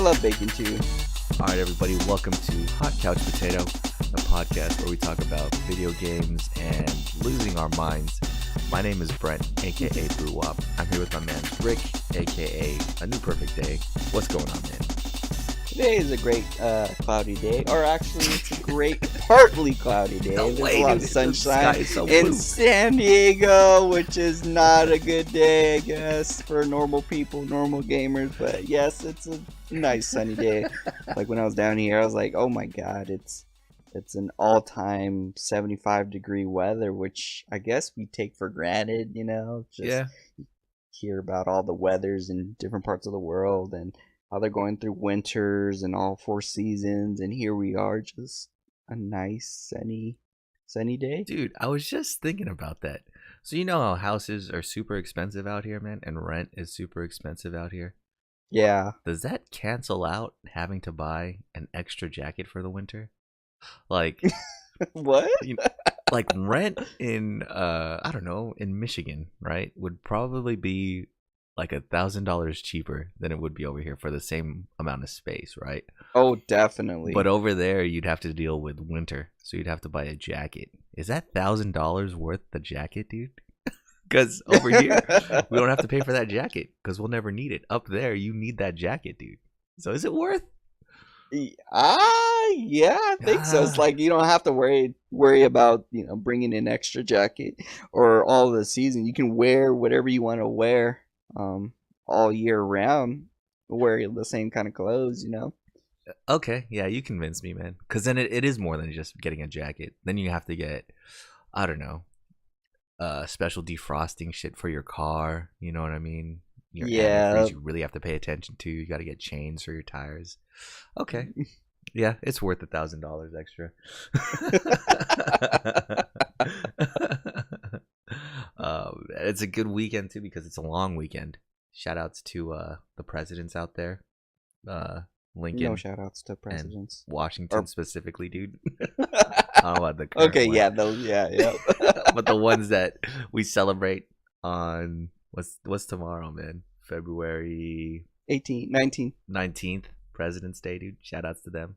love bacon too. All right, everybody, welcome to Hot Couch Potato, a podcast where we talk about video games and losing our minds. My name is Brent, aka Blue Wop. I'm here with my man Rick, aka A New Perfect Day. What's going on, man? Today is a great cloudy day, or actually, it's a great partly cloudy day. No There's way, a lot dude. of The sunshine sky is so in blue. San Diego, which is not a good day, I guess, for normal people, normal gamers. But yes, it's a nice sunny day. Like when I was down here, I was like, oh my god, it's an all-time 75-degree weather, which I guess we take for granted, you know. Just Yeah. hear about all the weathers in different parts of the world and how they're going through winters and all four seasons, and here we are, just a nice sunny day. Dude, I was just thinking about that. So you know how houses are super expensive out here, man, and rent is super expensive out here? Yeah. Does that cancel out having to buy an extra jacket for the winter? Like, What? you know, like rent in I don't know, in Michigan, right, would probably be like $1,000 cheaper than it would be over here for the same amount of space, right? Oh, definitely. But over there you'd have to deal with winter, so you'd have to buy a jacket. Is that $1,000 worth the jacket, dude? Because over here we don't have to pay for that jacket because we'll never need it. Up there you need that jacket, dude. So is it worth? Yeah, I think so. It's like you don't have to worry about, you know, bringing an extra jacket or all the season. You can wear whatever you want to wear all year round, wear the same kind of clothes, you know. Okay, yeah, you convinced me, man. Because then it is more than just getting a jacket. Then you have to get, I don't know, special defrosting shit for your car. You know what I mean? Your Yeah. antifreeze you really have to pay attention to. You got to get chains for your tires. Okay, yeah, it's worth $1,000 extra. It's a good weekend too because it's a long weekend. Shout outs to the presidents out there, Lincoln. No shout outs to presidents. Washington specifically, dude. I don't know about the current Okay, one. yeah, those, yeah. But the ones that we celebrate on what's tomorrow, man? February 19. 19th, President's Day, dude. Shout outs to them.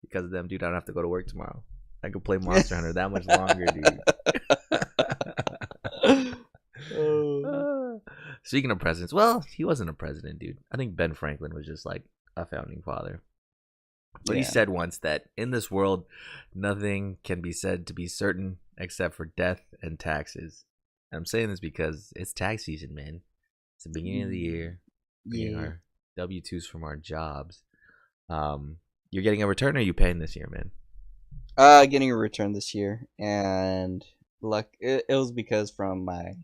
Because of them, dude, I don't have to go to work tomorrow. I can play Monster Hunter that much longer, dude. Speaking of presidents, well, he wasn't a president, dude. I think Ben Franklin was just like a founding father. But he Yeah. said once that in this world, nothing can be said to be certain except for death and taxes. And I'm saying this because it's tax season, man. It's the beginning of the year. Getting Yeah. our W-2s from our jobs. You're getting a return, or are you paying this year, man? Getting a return this year, and it was because from my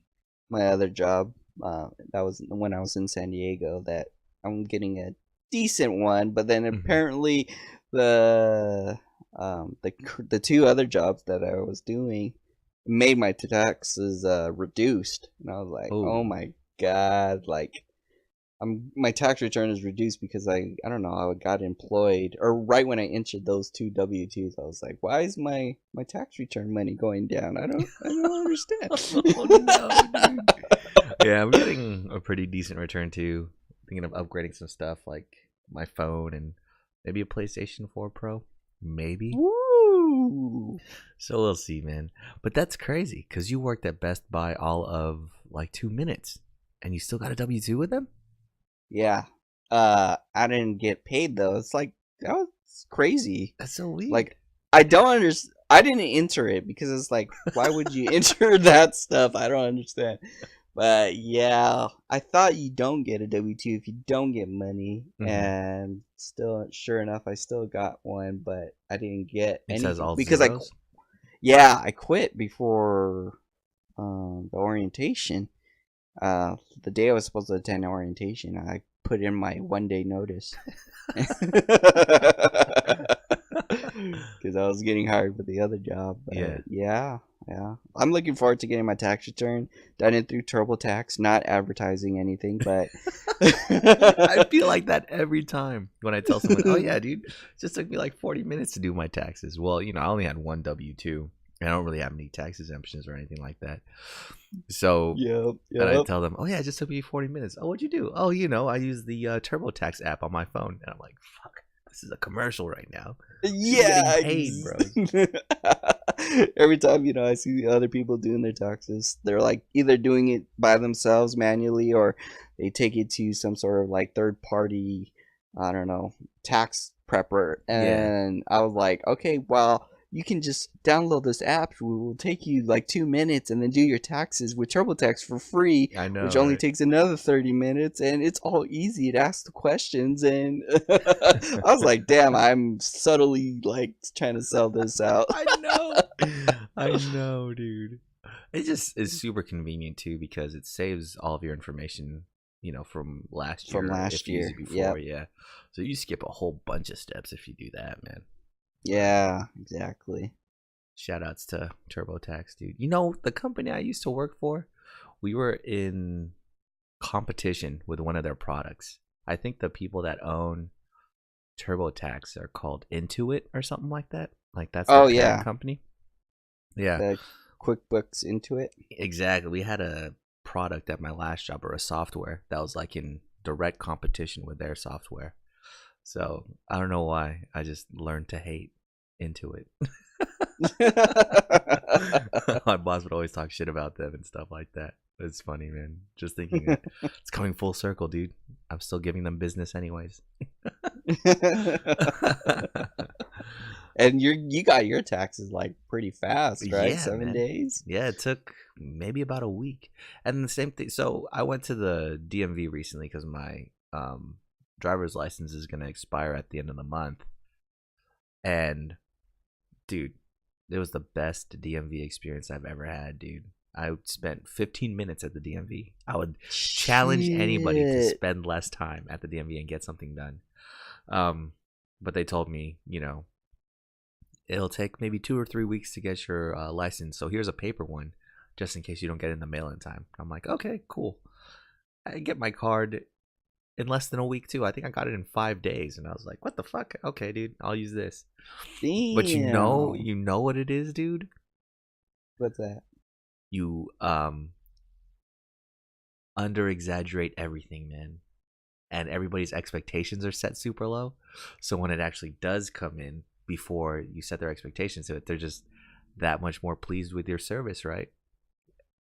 other job, that was when I was in San Diego, that I'm getting a decent one, but then Mhm. apparently the two other jobs that I was doing made my taxes reduced, and I was like, Oh. oh my god, like my tax return is reduced because I don't know, I got employed, or right when I entered those two W-2s, I was like, why is my tax return money going down? I don't understand. Oh, no, dude. Yeah, I'm getting a pretty decent return too. Thinking of upgrading some stuff like my phone and maybe a PlayStation 4 Pro. Maybe. Woo! So we'll see, man. But that's crazy because you worked at Best Buy all of like 2 minutes and you still got a W-2 with them? Yeah. I didn't get paid though. It's like, that was crazy. That's so weird. Like, I don't understand. I didn't enter it because it's like, why would you enter that stuff? I don't understand. But yeah, I thought you don't get a W-2 if you don't get money, Mhm. and still, sure enough, I still got one, but I didn't get it anything says all because zeros? I quit before the orientation. The day I was supposed to attend orientation, I put in my 1-day notice because I was getting hired for the other job. But yeah. I'm looking forward to getting my tax return done it through TurboTax. Not advertising anything, but I feel like that every time when I tell someone, "Oh yeah, dude, it just took me like 40 minutes to do my taxes." Well, you know, I only had one W-2, I don't really have any tax exemptions or anything like that. So, Yep. and I tell them, oh yeah, it just took me 40 minutes. Oh, what'd you do? Oh, I use the TurboTax app on my phone. And I'm like, fuck, this is a commercial right now. Yeah. Getting paid, bro. Every time, I see other people doing their taxes, they're like either doing it by themselves manually or they take it to some sort of like third party, I don't know, tax prepper. And I was like, okay, well, you can just download this app. It will take you like 2 minutes and then do your taxes with TurboTax for free. I know, which only right? takes another 30 minutes. And it's all easy. It asks the questions. And I was like, damn, I'm subtly like trying to sell this out. I know, dude. It just is super convenient too because it saves all of your information, from last year. If you used it before, yeah. So you skip a whole bunch of steps if you do that, man. Yeah, exactly. Shout outs to TurboTax, dude. The company I used to work for, we were in competition with one of their products. I think the people that own TurboTax are called Intuit or something like that. Like that's their parent company. Yeah. The QuickBooks Intuit. Exactly. We had a product at my last job, or a software that was like in direct competition with their software. So I don't know why. I just learned to hate Intuit. My boss would always talk shit about them and stuff like that. It's funny, man. Just thinking it's coming full circle, dude. I'm still giving them business anyways. And you got your taxes like pretty fast, right? Yeah, 7 days? Yeah, it took maybe about a week. And the same thing. So I went to the DMV recently because my driver's license is going to expire at the end of the month. And dude, it was the best DMV experience I've ever had, dude. I spent 15 minutes at the DMV. I would challenge anybody to spend less time at the DMV and get something done. But they told me, it'll take maybe 2 or 3 weeks to get your license. So here's a paper one, just in case you don't get it in the mail in time. I'm like, okay, cool. I get my card in less than a week too. I think I got it in 5 days, and I was like, what the fuck? Okay, dude, I'll use this. Damn. But you know what it is, dude? What's that? You under exaggerate everything, man. And everybody's expectations are set super low. So when it actually does come in, before you set their expectations to it, they're just that much more pleased with your service, right?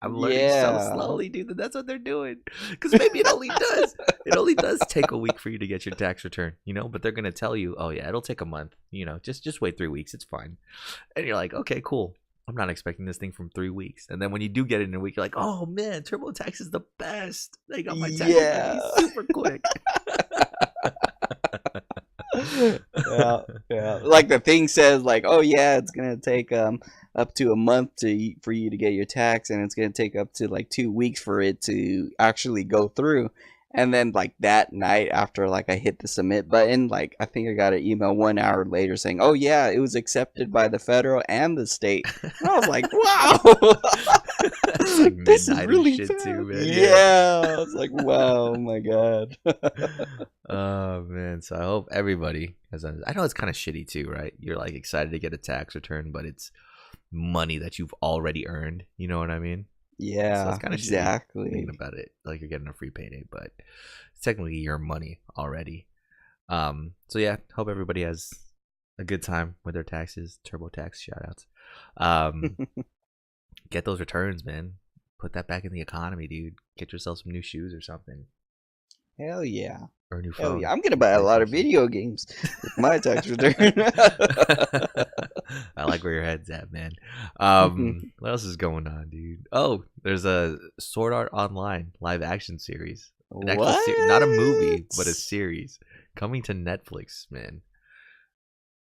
I'm learning so slowly, dude, that's what they're doing. Because maybe it only does take a week for you to get your tax return, but they're gonna tell you, oh yeah, it'll take a month, just wait 3 weeks, it's fine. And you're like, okay, cool. I'm not expecting this thing from 3 weeks. And then when you do get it in a week, you're like, oh man, TurboTax is the best. They got my tax super quick. Yeah. Like the thing says, like, oh yeah, it's gonna take up to a month for you to get your tax, and it's gonna take up to like 2 weeks for it to actually go through. And then like that night after like I hit the submit button, like I think I got an email 1 hour later saying, oh yeah, it was accepted by the federal and the state. And I was like, wow. It's like this is midnight really and shit fast. too, man. Yeah. I was like, wow, oh my god. Oh man, so I hope everybody has. I know it's kind of shitty too, right? You're like excited to get a tax return, but it's money that you've already earned. You know what I mean? Yeah, so it's kind of exactly. Thinking about it, like you're getting a free payday, but it's technically your money already. So yeah, hope everybody has a good time with their taxes. TurboTax shout outs. Get those returns, man. Put that back in the economy, dude. Get yourself some new shoes or something. Hell yeah. Or a new phone. Hell yeah. I'm gonna buy a lot of video games with my tax return. I like where your head's at, man. What else is going on, dude? Oh, there's a Sword Art Online live action series. What? Not a movie, but a series coming to Netflix, man.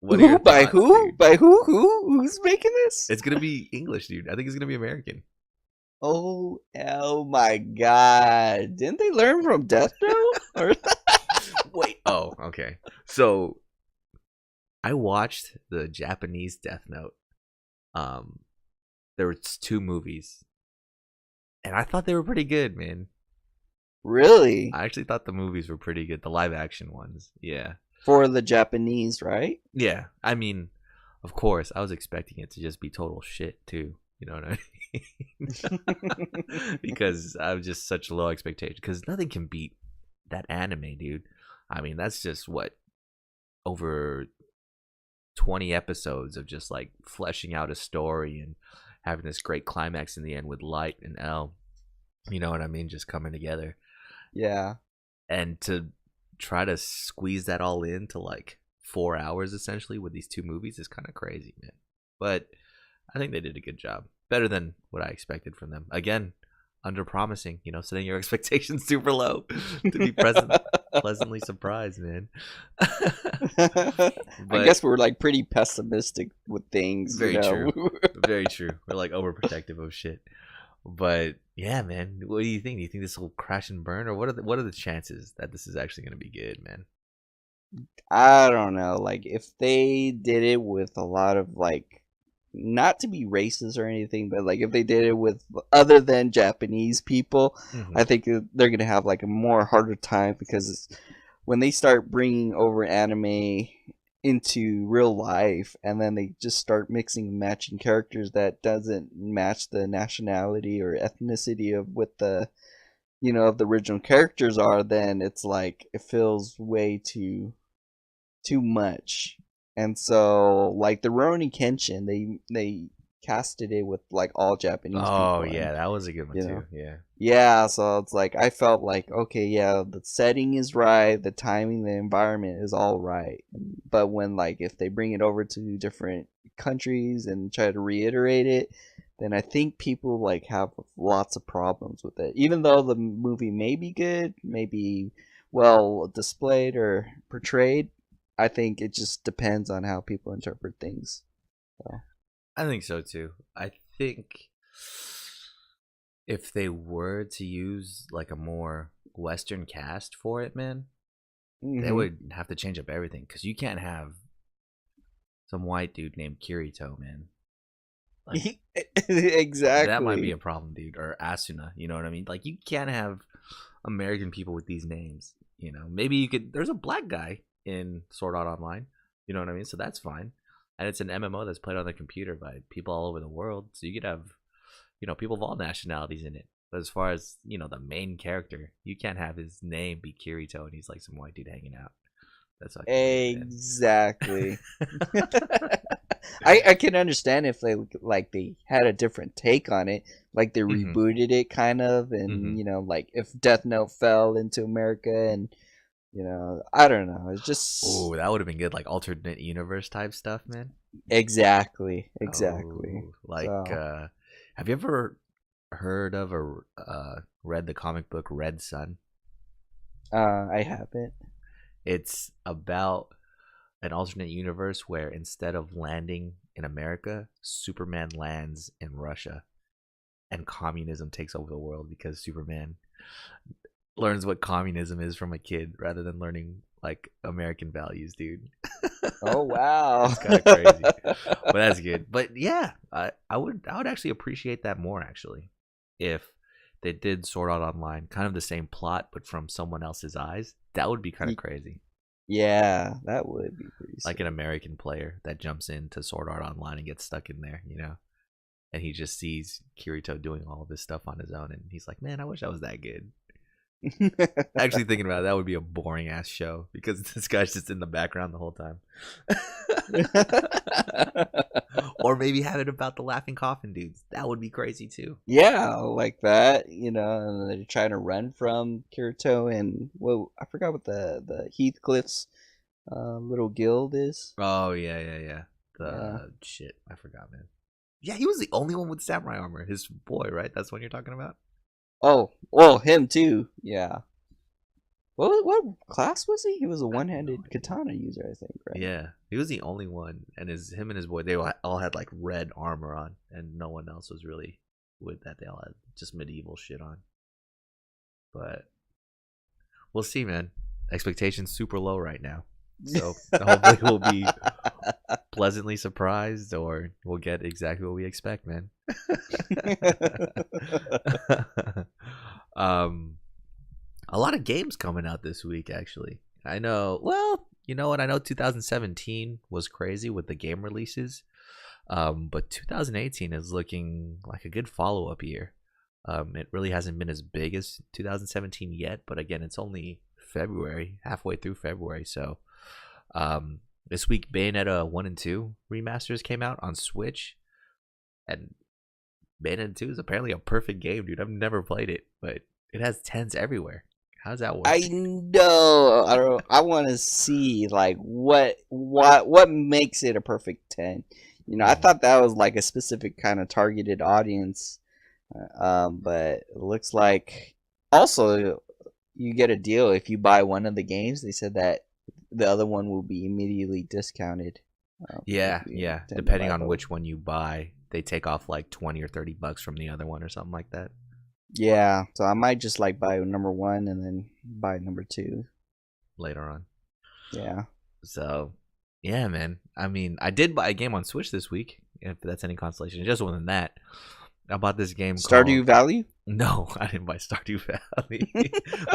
Who? By who? Dude? By who? Who's making this? It's gonna be English, dude. I think it's gonna be American. Oh my god. Didn't they learn from Death Note? Wait. Oh, okay. So I watched the Japanese Death Note. There were 2 movies. And I thought they were pretty good, man. Really? I actually thought the movies were pretty good. The live action ones. Yeah. For the Japanese, right? Yeah. I mean, of course, I was expecting it to just be total shit too. You know what I mean? Because I was just such low expectation. Because nothing can beat that anime, dude. I mean, that's just what over 20 episodes of just like fleshing out a story and having this great climax in the end with Light and L. You know what I mean? Just coming together. Yeah. And to try to squeeze that all into like 4 hours essentially with these two movies is kind of crazy, man. But I think they did a good job. Better than what I expected from them. Again, under promising, you know, setting your expectations super low to be pleasantly surprised, man. I guess we're like pretty pessimistic with things. Very you know? true. Very true. We're like overprotective of shit. But yeah, man, what do you think? Do you think this will crash and burn, or what are the chances that this is actually going to be good, man? I don't know. Like, if they did it with a lot of like, not to be racist or anything, but like if they did it with other than Japanese people, I think they're gonna have like a more harder time, because when they start bringing over anime into real life and then they just start mixing and matching characters that doesn't match the nationality or ethnicity of what the, you know, of the original characters are, then it's like it feels way too much. And so, like the Rurouni Kenshin, they casted it with like all Japanese people. Oh yeah, that was a good one too. know? Yeah. Yeah, so it's like I felt like, okay, yeah, the setting is right, the timing, the environment is all right. But when like if they bring it over to different countries and try to reiterate it, then I think people like have lots of problems with it. Even though the movie may be good, maybe well displayed or portrayed, I think it just depends on how people interpret things. So. I think so too. I think if they were to use like a more Western cast for it, man, they would have to change up everything, because you can't have some white dude named Kirito, man. Like, exactly. That might be a problem, dude. Or Asuna, you know what I mean? Like, you can't have American people with these names. You know, maybe you could. There's a black guy in Sword Art Online, you know what I mean? So that's fine. And it's an MMO that's played on the computer by people all over the world, so you could have, you know, people of all nationalities in it. But as far as, you know, the main character, you can't have his name be Kirito and he's like some white dude hanging out. That's exactly. I can understand if they had a different take on it, like they rebooted it kind of, and you know, like if Death Note fell into America, and you know, I don't know. It's just that would have been good, like alternate universe type stuff, man. Exactly. Like, so. Have you ever heard of or read the comic book Red Sun? I haven't. It's about an alternate universe where instead of landing in America, Superman lands in Russia, and communism takes over the world because Superman learns what communism is from a kid rather than learning like American values, dude. Oh wow. It's kind of crazy. But that's good. But yeah, I would actually appreciate that more, actually, if they did Sword Art Online, kind of the same plot but from someone else's eyes. That would be kind of crazy. Yeah, that would be pretty sick. Like an American player that jumps into Sword Art Online and gets stuck in there, you know, and he just sees Kirito doing all of this stuff on his own, and he's like, man, I wish I was that good. Actually thinking about it, that would be a boring ass show, because this guy's just in the background the whole time. Or maybe have it about the laughing coffin dudes. That would be crazy too. Yeah, like that, you know, and they're trying to run from Kirito, and well, I forgot what the Heathcliff's little guild is. Oh yeah. Shit, I forgot, man. Yeah, he was the only one with samurai armor. His boy, right? That's what you're talking about. Oh, well, him too. Yeah. What class was he? He was a one-handed katana user, I think, right? Yeah, he was the only one, and him and his boy, they all had like red armor on, and no one else was really with that. They all had just medieval shit on. But we'll see, man. Expectations super low right now, so hopefully we'll be pleasantly surprised, or we'll get exactly what we expect, man. A lot of games coming out this week, actually. I know. Well, you know what? I know 2017 was crazy with the game releases, but 2018 is looking like a good follow-up year. It really hasn't been as big as 2017 yet, but again, it's only February, halfway through February. So this week, Bayonetta 1 and 2 remasters came out on Switch, and Bayonetta 2 is apparently a perfect game, dude. I've never played it, but it has 10s everywhere. How does that work? I know. I don't. I want to see like what makes it a perfect 10. You know, I thought that was like a specific kind of targeted audience, but it looks like also you get a deal if you buy one of the games. They said that the other one will be immediately discounted. Yeah. Depending on which one you buy, they take off like $20 or $30 from the other one or something like that. Yeah, so I might just like buy number 1 and then buy number 2 later on. Yeah. So, yeah, man. I mean, I did buy a game on Switch this week, if that's any consolation. Just more than that, I bought this game Stardew Valley? No, I didn't buy Stardew Valley.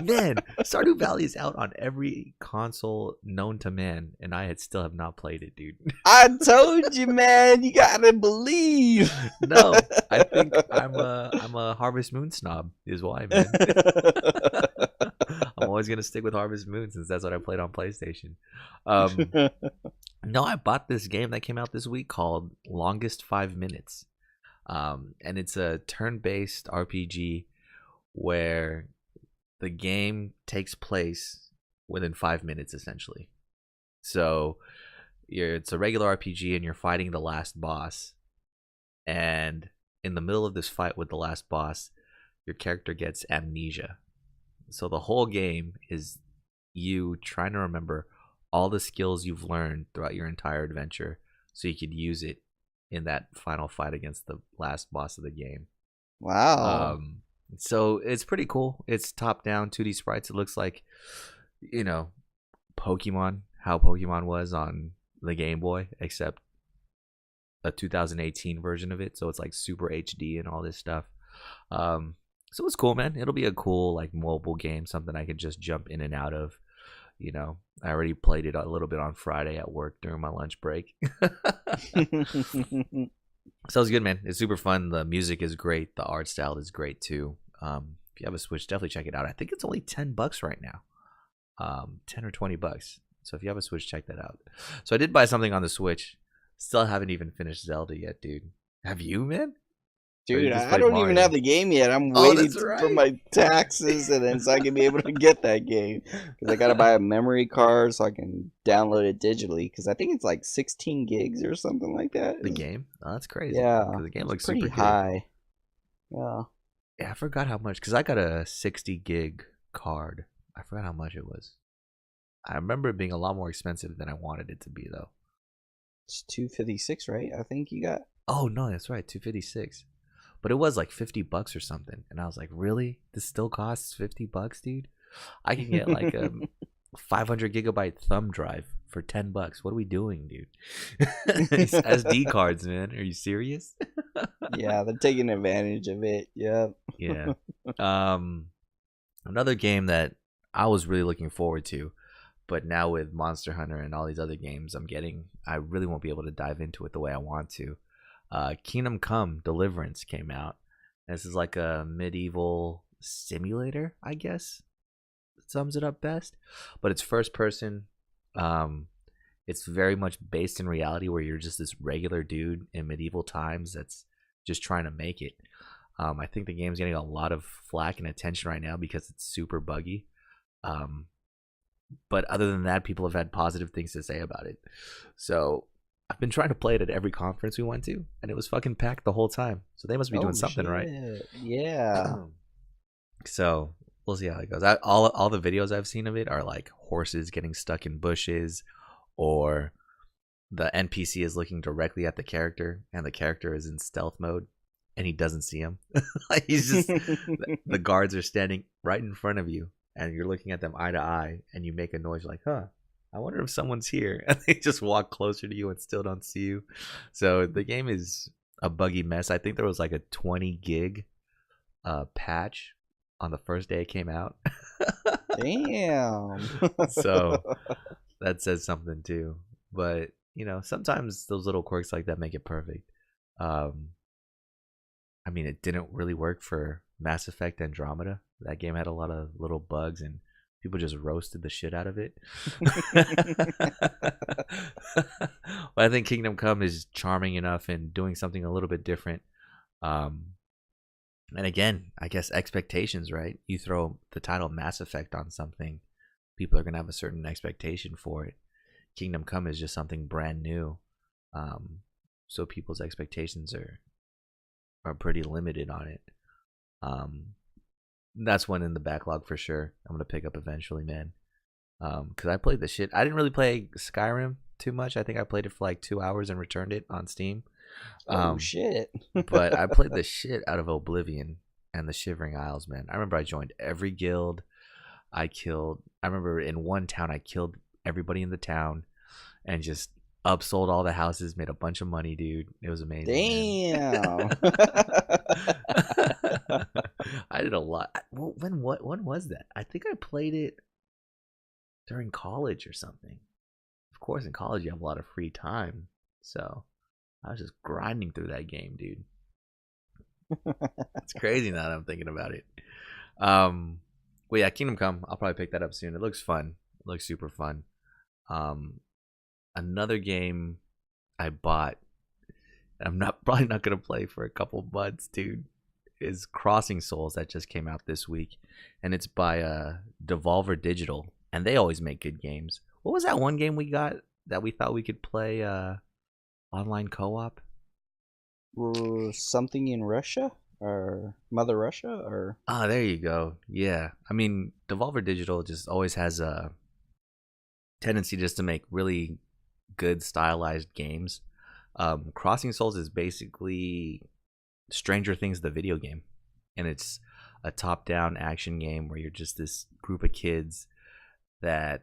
Man, Stardew Valley is out on every console known to man, and I still have not played it, dude. I told you, man. You gotta believe. No, I think I'm a Harvest Moon snob, is why, man. I'm always gonna stick with Harvest Moon since that's what I played on PlayStation. No, I bought this game that came out this week called Longest 5 Minutes. And it's a turn-based RPG where the game takes place within 5 minutes, essentially. So it's a regular RPG, and you're fighting the last boss. And in the middle of this fight with the last boss, your character gets amnesia. So the whole game is you trying to remember all the skills you've learned throughout your entire adventure, so you could use it in that final fight against the last boss of the game. Wow. So it's pretty cool. It's top-down 2D sprites. It looks like, you know, Pokemon, how Pokemon was on the Game Boy, except a 2018 version of it. So it's like super HD and all this stuff. So it's cool, man. It'll be a cool like mobile game, something I could just jump in and out of. You know, I already played it a little bit on Friday at work during my lunch break. So it's good, man. It's super fun. The music is great. The art style is great too. If you have a Switch, definitely check it out. I think it's only $10 right now. 10 or $20. So if you have a Switch, check that out. So I did buy something on the Switch. Still haven't even finished Zelda yet, dude. Have you, man? Dude, I don't even have the game yet. I'm waiting for my taxes and then so I can be able to get that game. Because I got to buy a memory card so I can download it digitally. Because I think it's like 16 gigs or something like that. The game? Oh, that's crazy. Yeah. The game looks pretty super high. Good. Yeah. Yeah, I forgot how much. Because I got a 60 gig card. I forgot how much it was. I remember it being a lot more expensive than I wanted it to be, though. It's $256, right? I think you got. Oh, no, that's right. $256. But it was like $50 or something. And I was like, really? This still costs $50, dude? I can get like a 500 gigabyte thumb drive for $10. What are we doing, dude? SD cards, man. Are you serious? Yeah, they're taking advantage of it. Yeah. Yeah. Another game that I was really looking forward to, but now with Monster Hunter and all these other games I really won't be able to dive into it the way I want to. Kingdom Come Deliverance came out. This is like a medieval simulator, I guess. Sums it up best. But it's first person. It's very much based in reality where you're just this regular dude in medieval times that's just trying to make it. I think the game's getting a lot of flack and attention right now because it's super buggy. But other than that, people have had positive things to say about it. So I've been trying to play it at every conference we went to, and it was fucking packed the whole time. So they must be doing something right. Yeah. So we'll see how it goes. All the videos I've seen of it are like horses getting stuck in bushes, or the NPC is looking directly at the character, and the character is in stealth mode, and he doesn't see him. Like he's just the guards are standing right in front of you, and you're looking at them eye to eye, and you make a noise like, huh. I wonder if someone's here. And they just walk closer to you and still don't see you. So the game is a buggy mess. I think there was like a 20 gig patch on the first day it came out. Damn. So that says something too. But sometimes those little quirks like that make it perfect. I mean, it didn't really work for Mass Effect Andromeda. That game had a lot of little bugs, and people just roasted the shit out of it. But I think Kingdom Come is charming enough and doing something a little bit different. And again, I guess expectations, right? You throw the title Mass Effect on something, people are going to have a certain expectation for it. Kingdom Come is just something brand new. So people's expectations are pretty limited on it. That's one in the backlog for sure. I'm going to pick up eventually, man. Because I played the shit. I didn't really play Skyrim too much. I think I played it for like 2 hours and returned it on Steam. Oh shit. But I played the shit out of Oblivion and the Shivering Isles, man. I remember I joined every guild. I remember in one town I killed everybody in the town and just upsold all the houses, made a bunch of money, dude. It was amazing. Damn. I did a lot. When was that? I think I played it during college or something. Of course, in college you have a lot of free time, so I was just grinding through that game, dude. It's crazy now that I'm thinking about it. Well, yeah, Kingdom Come. I'll probably pick that up soon. It looks fun. It looks super fun. Another game I bought, I'm probably not gonna play for a couple months, dude, is Crossing Souls that just came out this week, and it's by Devolver Digital, and they always make good games. What was that one game we got that we thought we could play online co-op? Something in Russia or Mother Russia or there you go. Yeah, I mean Devolver Digital just always has a tendency just to make really good stylized games. Crossing Souls is basically Stranger Things the video game, and it's a top-down action game where you're just this group of kids that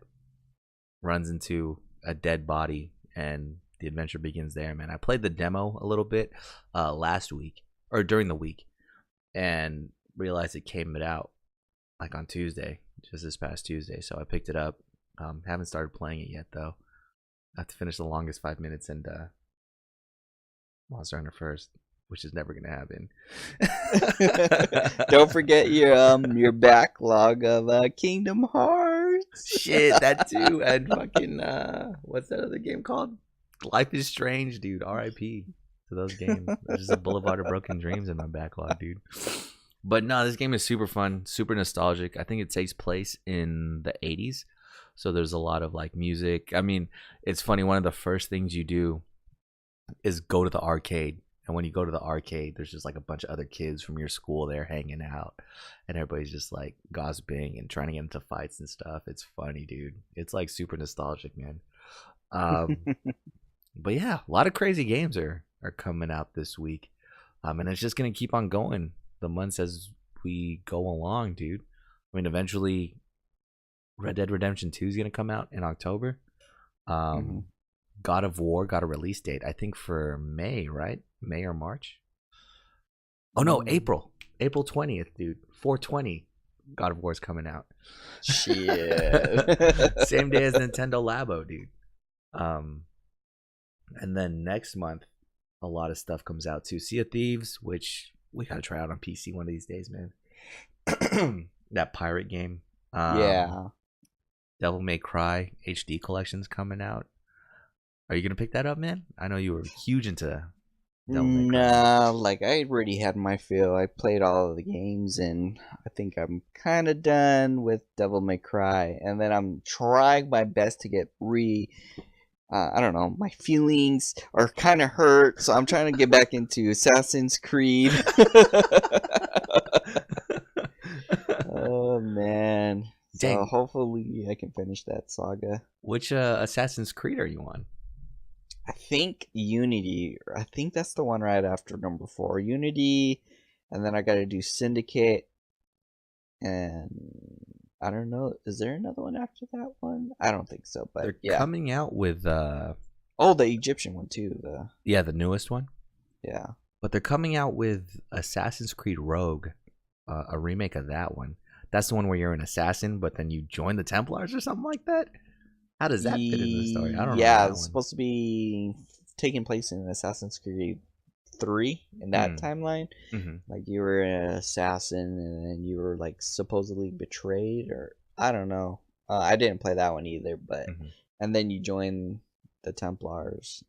runs into a dead body and the adventure begins there, man. I played the demo a little bit last week or during the week and realized it came out like on Tuesday, just this past Tuesday, so I picked it up. Haven't started playing it yet though. I have to finish the longest 5 minutes and Monster Hunter first, which is never gonna happen. Don't forget your backlog of Kingdom Hearts. Shit, that too, and fucking what's that other game called? Life is Strange, dude. R.I.P. to those games. There's just a boulevard of broken dreams in my backlog, dude. But no, this game is super fun, super nostalgic. I think it takes place in the 80s. So there's a lot of like music. I mean, it's funny. One of the first things you do is go to the arcade. And when you go to the arcade, there's just like a bunch of other kids from your school there hanging out. And everybody's just like gossiping and trying to get into fights and stuff. It's funny, dude. It's like super nostalgic, man. But yeah, a lot of crazy games are coming out this week. And it's just going to keep on going the months as we go along, dude. I mean, eventually Red Dead Redemption 2 is going to come out in October. God of War got a release date, I think, for May, right? May or March? Oh, no, April 20th, dude. 4/20. God of War is coming out. Shit. Same day as Nintendo Labo, dude. And then next month, a lot of stuff comes out too. Sea of Thieves, which we got to try out on PC one of these days, man. That pirate game. Yeah. Devil May Cry HD collection's coming out. Are you gonna pick that up, man? I know you were huge into Devil May Cry. Nah, like I already had my fill. I played all of the games, and I think I'm kind of done with Devil May Cry. And then I'm trying my best to get I don't know, my feelings are kind of hurt, so I'm trying to get back into Assassin's Creed. Oh man. Dang. So hopefully I can finish that saga. Which Assassin's Creed are you on? I think Unity. I think that's the one right after number 4. Unity, and then I got to do Syndicate, and I don't know. Is there another one after that one? I don't think so. But They're coming out with the Egyptian one too. the newest one. Yeah. But they're coming out with Assassin's Creed Rogue, a remake of that one. That's the one where you're an assassin, but then you join the Templars or something like that. How does that fit into the story? I don't remember Yeah, that it's one. supposed to be taking place in Assassin's Creed 3 in that timeline. Mm-hmm. Like you were an assassin and then you were like supposedly betrayed, or I don't know. I didn't play that one either, but Mm-hmm. and then you join the Templars.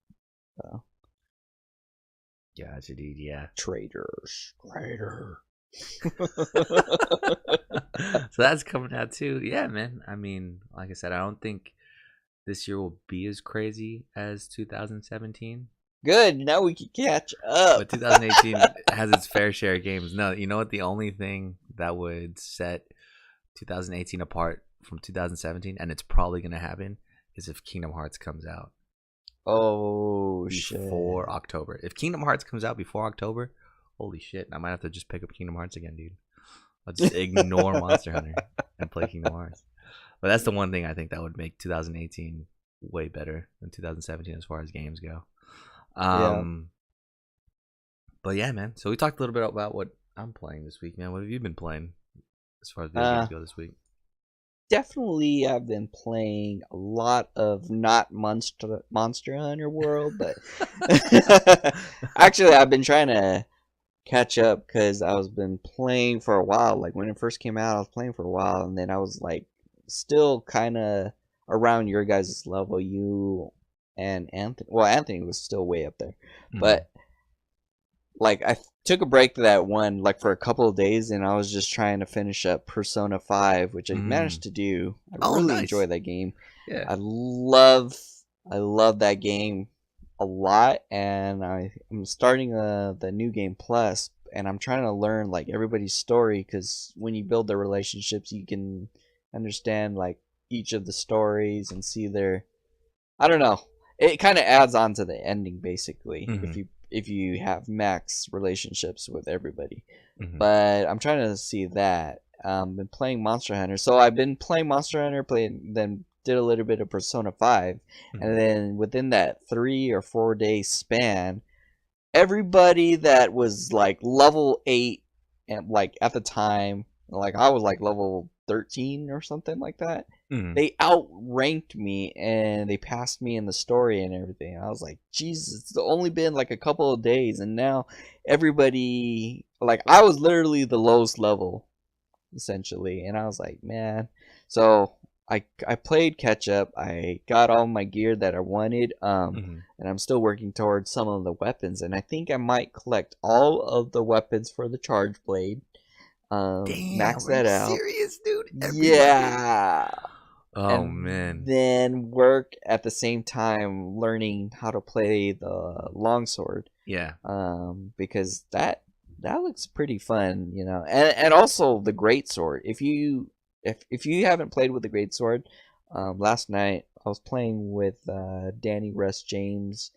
Gotcha, dude. Yeah. Traitors. Traitor. So that's coming out too. Yeah, man. I mean, like I said, I don't think this year will be as crazy as 2017. Good. Now we can catch up. But 2018 has its fair share of games. No, you know what? The only thing that would set 2018 apart from 2017, and it's probably going to happen, is if Kingdom Hearts comes out Oh shit! before October. If Kingdom Hearts comes out before October, holy shit! I might have to just pick up Kingdom Hearts again, dude. I'll just ignore Monster Hunter and play Kingdom Hearts. But that's the one thing I think that would make 2018 way better than 2017 as far as games go. But yeah, man. So we talked a little bit about what I'm playing this week, man. What have you been playing as far as video games go this week? Definitely, I've been playing a lot of not Monster Hunter World, but actually, I've been trying to catch up because I was been playing for a while. Like when it first came out, I was playing for a while, and then I was like still kind of around your guys' level. You and Anthony. Well, Anthony was still way up there, but like I took a break to that one like for a couple of days, and I was just trying to finish up Persona 5, which I managed to do. I really enjoy that game. Yeah, I love that game a lot, and I'm starting the new game plus, and I'm trying to learn like everybody's story, because when you build the relationships, you can understand like each of the stories and see their, I don't know, it kind of adds on to the ending basically if you have max relationships with everybody. But I'm trying to see that. Been playing Monster Hunter, so I've been playing Monster Hunter, then did a little bit of Persona 5, and then within that 3 or 4 day span, everybody that was like level 8 and like at the time, like I was like level 13 or something like that, they outranked me and they passed me in the story and everything. I was like, Jesus, it's only been like a couple of days, and now everybody, like I was literally the lowest level essentially, and I was like, man. So I played catch up. I got all my gear that I wanted, and I'm still working towards some of the weapons, and I think I might collect all of the weapons for the Charge Blade. Damn, max that out. Serious, dude? Yeah. Oh, and man. Then work at the same time learning how to play the longsword. Yeah. Because that looks pretty fun, you know. And also the greatsword. If you haven't played with the greatsword, last night I was playing with Danny Russ James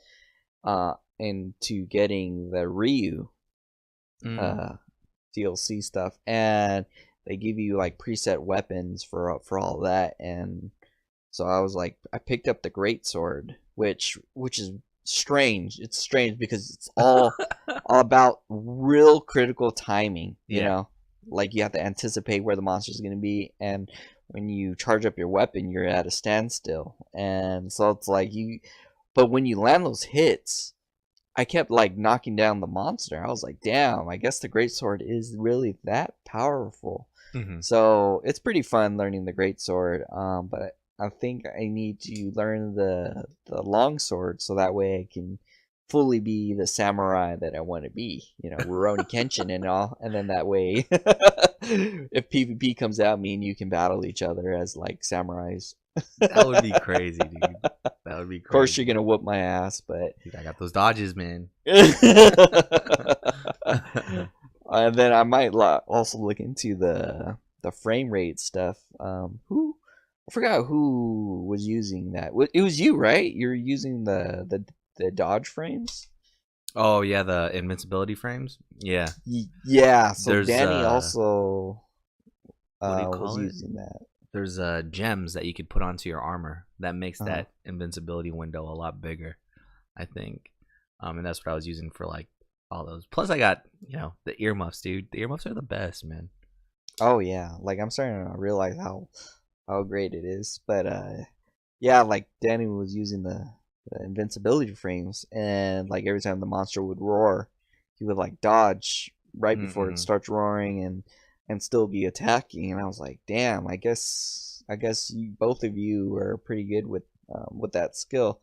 into getting the Ryu DLC stuff, and they give you like preset weapons for all that. And so I was like, I picked up the greatsword, which is strange. It's strange because it's all about real critical timing, you know, like you have to anticipate where the monster is going to be, and when you charge up your weapon, you're at a standstill. And so it's like but when you land those hits, I kept like knocking down the monster. I was like, damn, I guess the greatsword is really that powerful. So it's pretty fun learning the greatsword. But I think I need to learn the longsword so that way I can fully be the samurai that I want to be. You know, Rurouni Kenshin and all. And then that way, if PvP comes out, me and you can battle each other as like samurais. That would be crazy, dude. That would be crazy. Of course, you're gonna whoop my ass, but dude, I got those dodges, man. And then I might also look into the frame rate stuff. I forgot who was using that. It was you, right? You're using the dodge frames. Oh yeah, the invincibility frames. Yeah. Yeah. So there's, Danny also was using that. There's gems that you could put onto your armor that makes that invincibility window a lot bigger, I think. And that's what I was using for like all those. Plus, I got the earmuffs, dude. The earmuffs are the best, man. Oh yeah, like I'm starting to realize how great it is. But yeah, like Danny was using the invincibility frames, and like every time the monster would roar, he would like dodge right before it Mm-hmm. starts roaring and still be attacking. And I was like, damn, I guess you, both of you are pretty good with that skill.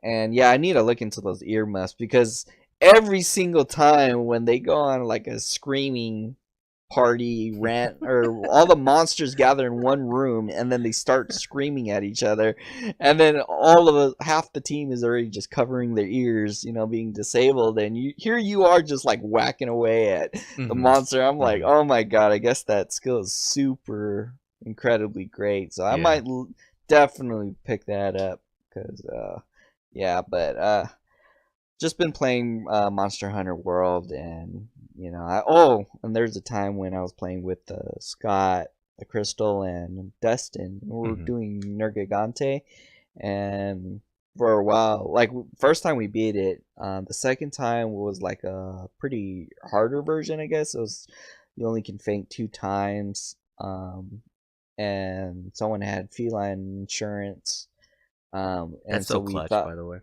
And yeah, I need to look into those earmuffs because every single time when they go on like a screaming party rant or all the monsters gather in one room and then they start screaming at each other, and then all of us, half the team is already just covering their ears, being disabled, and you are just like whacking away at the Mm-hmm. monster. I'm like, Mm-hmm. oh my god, I guess that skill is super incredibly great, so I Yeah. might definitely pick that up because yeah, but just been playing Monster Hunter World, and and there's a time when I was playing with Scott, the Crystal, and Dustin. We were Mm-hmm. doing Nergigante, and for a while, like first time we beat it, the second time was like a pretty harder version, I guess. It was you only can faint 2 times, and someone had feline insurance, and That's so so we clutch, thought, by the way.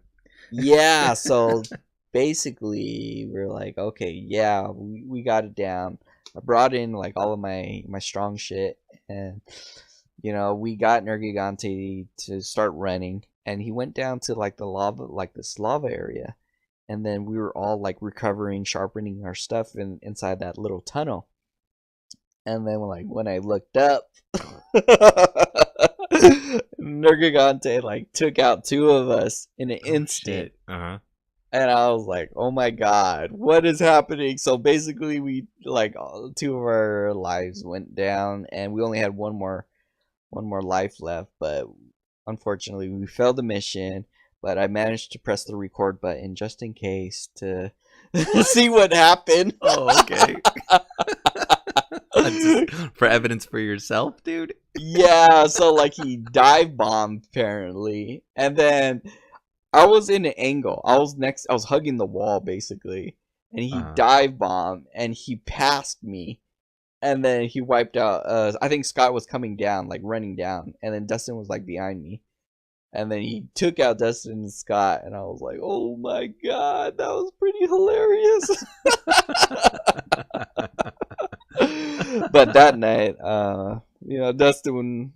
yeah, so basically we're like, okay, yeah, we got it down. I brought in like all of my strong shit, and we got Nergigante to start running, and he went down to like the lava, like this lava area, and then we were all like recovering, sharpening our stuff inside that little tunnel. And then like when I looked up, Nergigante like took out 2 of us in an Oh instant. shit. Uh-huh. And I was like, "Oh my god, what is happening?" So basically, we like 2 of our lives went down, and we only had one more life left. But unfortunately, we failed the mission. But I managed to press the record button just in case to What? see what happened. Oh, okay. Just for evidence for yourself, dude. Yeah, so like he dive bombed apparently, and then I was in an angle. I was hugging the wall basically, and he Uh-huh. dive bombed and he passed me, and then he wiped out. I think Scott was coming down, like running down, and then Dustin was like behind me, and then he took out Dustin and Scott, and I was like, oh my god, that was pretty hilarious. But that night, Dustin,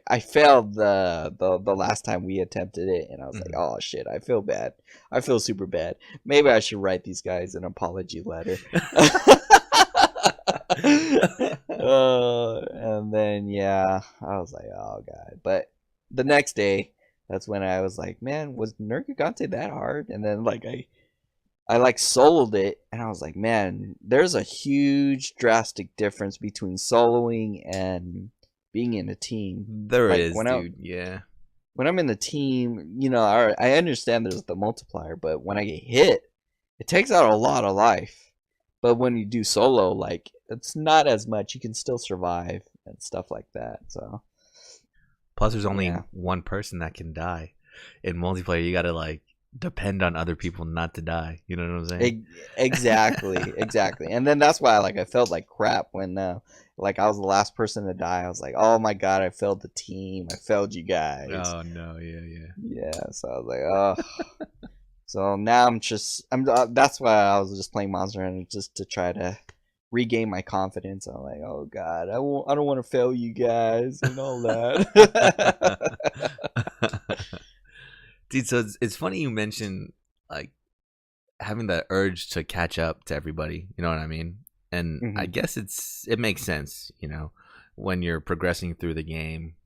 I failed the last time we attempted it, and I was like, Mhm. oh shit, I feel bad. I feel super bad. Maybe I should write these guys an apology letter. And then yeah, I was like, oh god. But the next day, that's when I was like, man, was Nergigante that hard? And then like I like soloed it, and I was like, man, there's a huge drastic difference between soloing and being in a team. There Like is, dude. Yeah. when I'm in the team, I understand there's the multiplier, but when I get hit, it takes out a lot of life. But when you do solo, like it's not as much. You can still survive and stuff like that. So Plus, there's yeah. only one person that can die. In multiplayer, you gotta like depend on other people not to die. You know what I'm saying? Exactly, exactly. And then that's why I felt like crap when like I was the last person to die. I was like, "Oh my god, I failed the team. I failed you guys." Oh no, yeah, yeah. Yeah, so I was like, "Oh." So now I'm that's why I was just playing Monster Hunter just to try to regain my confidence. I'm like, "Oh god, I don't want to fail you guys and all that." Dude, so it's funny you mentioned like having that urge to catch up to everybody. You know what I mean? And I Mhm. guess it makes sense. When you're progressing through the game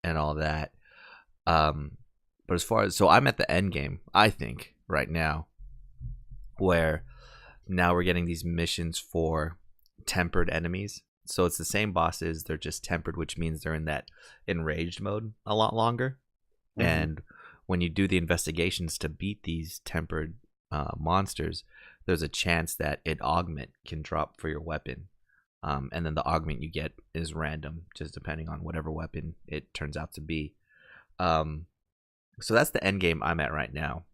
and all that. Um, but as far as so I'm at the end game, I think right now, where now we're getting these missions for tempered enemies. So it's the same bosses, they're just tempered, which means they're in that enraged mode a lot longer. Mhm. And when you do the investigations to beat these tempered monsters, there's a chance that an augment can drop for your weapon. And then the augment you get is random, just depending on whatever weapon it turns out to be. Um, so that's the end game I'm at right now.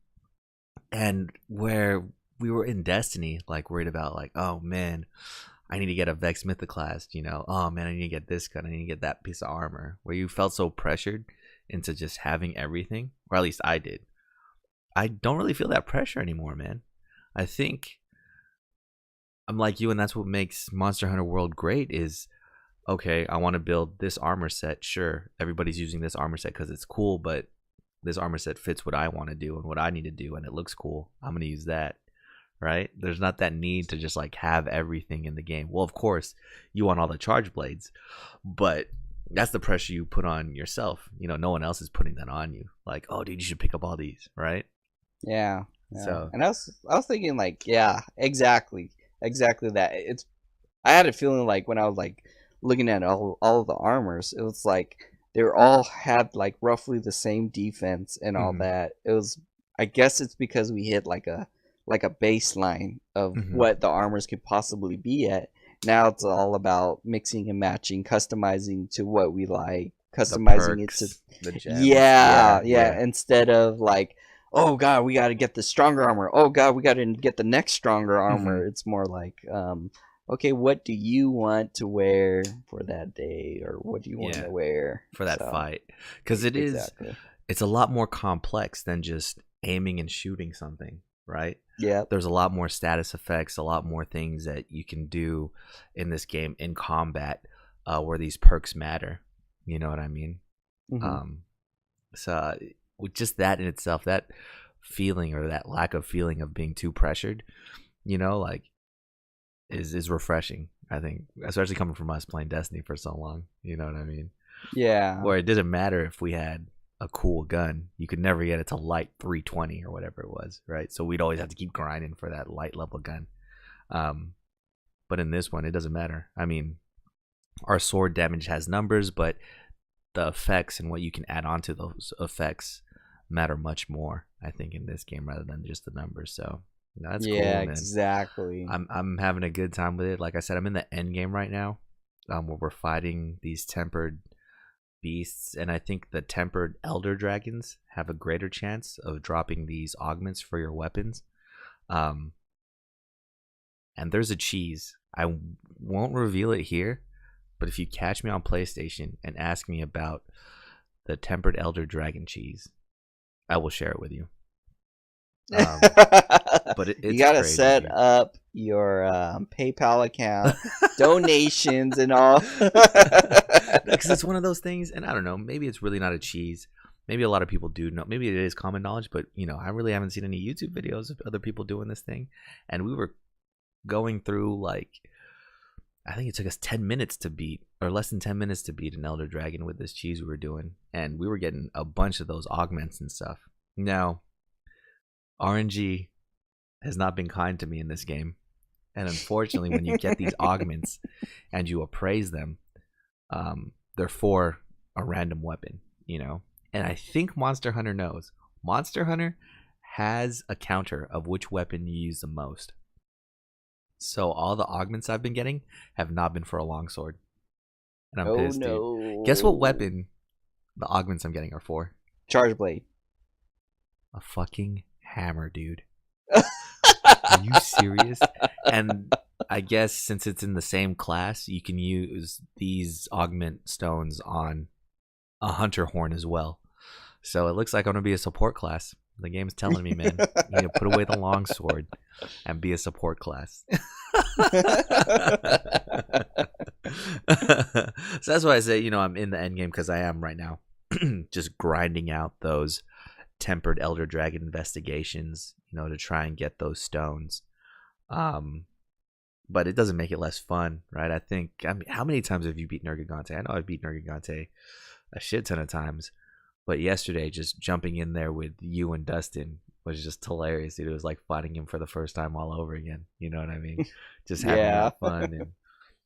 And where we were in Destiny, like worried about, like, oh man, I need to get a Vex Mythoclast, Oh man, I need to get this gun, I need to get that piece of armor. Where you felt so pressured into just having everything, or at least I did. I don't really feel that pressure anymore, man. I think I'm like you, and that's what makes Monster Hunter World great is, okay, I want to build this armor set. Sure, everybody's using this armor set because it's cool, but this armor set fits what I want to do and what I need to do, and it looks cool. I'm going to use that, right? There's not that need to just like have everything in the game. Well, of course, you want all the charge blades, but that's the pressure you put on yourself. You know, no one else is putting that on you. Like, oh, dude, you should pick up all these, right? Yeah. So, and I was thinking like, yeah, exactly that. I had a feeling like when I was like looking at all of the armors, it was like they all had like roughly the same defense and all that. It was, I guess it's because we hit like a baseline of what the armors could possibly be at. Now it's all about mixing and matching, customizing to what we like, customizing it to the gems. Yeah. Instead of like, oh god, we got to get the stronger armor. Oh god, we got to get the next stronger armor. It's more like, okay, what do you want to wear for that day, or what do you want to wear for that fight? Because it's a lot more complex than just aiming and shooting something, right? Yeah. There's a lot more status effects, a lot more things that you can do in this game in combat, where these perks matter. You know what I mean? So with just that in itself, that feeling or that lack of feeling of being too pressured, you know, like is refreshing, I think, especially coming from us playing Destiny for so long. You know what I mean? Yeah. Where it didn't matter if we had a cool gun, you could never get it to light 320 or whatever it was, right? So we'd always have to keep grinding for that light level gun. But in this one, it doesn't matter. I mean, our sword damage has numbers, but the effects and what you can add on to those effects matter much more, I think, in this game rather than just the numbers. So that's cool, man. Exactly. I'm having a good time with it. Like I said, I'm in the end game right now, where we're fighting these tempered beasts, and I think the tempered elder dragons have a greater chance of dropping these augments for your weapons. And there's a cheese. I won't reveal it here, but if you catch me on PlayStation and ask me about the tempered elder dragon cheese, I will share it with you. But it's you gotta crazy, set dude. up your PayPal account, donations and all. Because it's one of those things, and I don't know, maybe it's really not a cheese. Maybe a lot of people do know. Maybe it is common knowledge, but you know, I really haven't seen any YouTube videos of other people doing this thing. And we were going through, like, I think it took us 10 minutes to beat, or less than 10 minutes to beat an elder dragon with this cheese we were doing, and we were getting a bunch of those augments and stuff. Now, RNG has not been kind to me in this game, and unfortunately, when you get these augments and you appraise them, they're for a random weapon, you know. And I think Monster Hunter knows. Monster Hunter has a counter of which weapon you use the most. So all the augments I've been getting have not been for a longsword, and I'm pissed, dude. Guess what weapon the augments I'm getting are for? Charge blade. A fucking hammer, dude. Are you serious? And I guess since it's in the same class, you can use these augment stones on a hunter horn as well. So it looks like I'm gonna be a support class. The game's telling me, man, you need to put away the longsword and be a support class. So that's why I say, you know, I'm in the end game, because I am right now, just grinding out those tempered elder dragon investigations, you know, to try and get those stones. But it doesn't make it less fun, right? I think, I mean, how many times have you beat Nergigante? I know I've beat Nergigante a shit ton of times, but yesterday just jumping in there with you and Dustin was just hilarious, dude. It was like fighting him for the first time all over again. You know what I mean? Just having that fun. And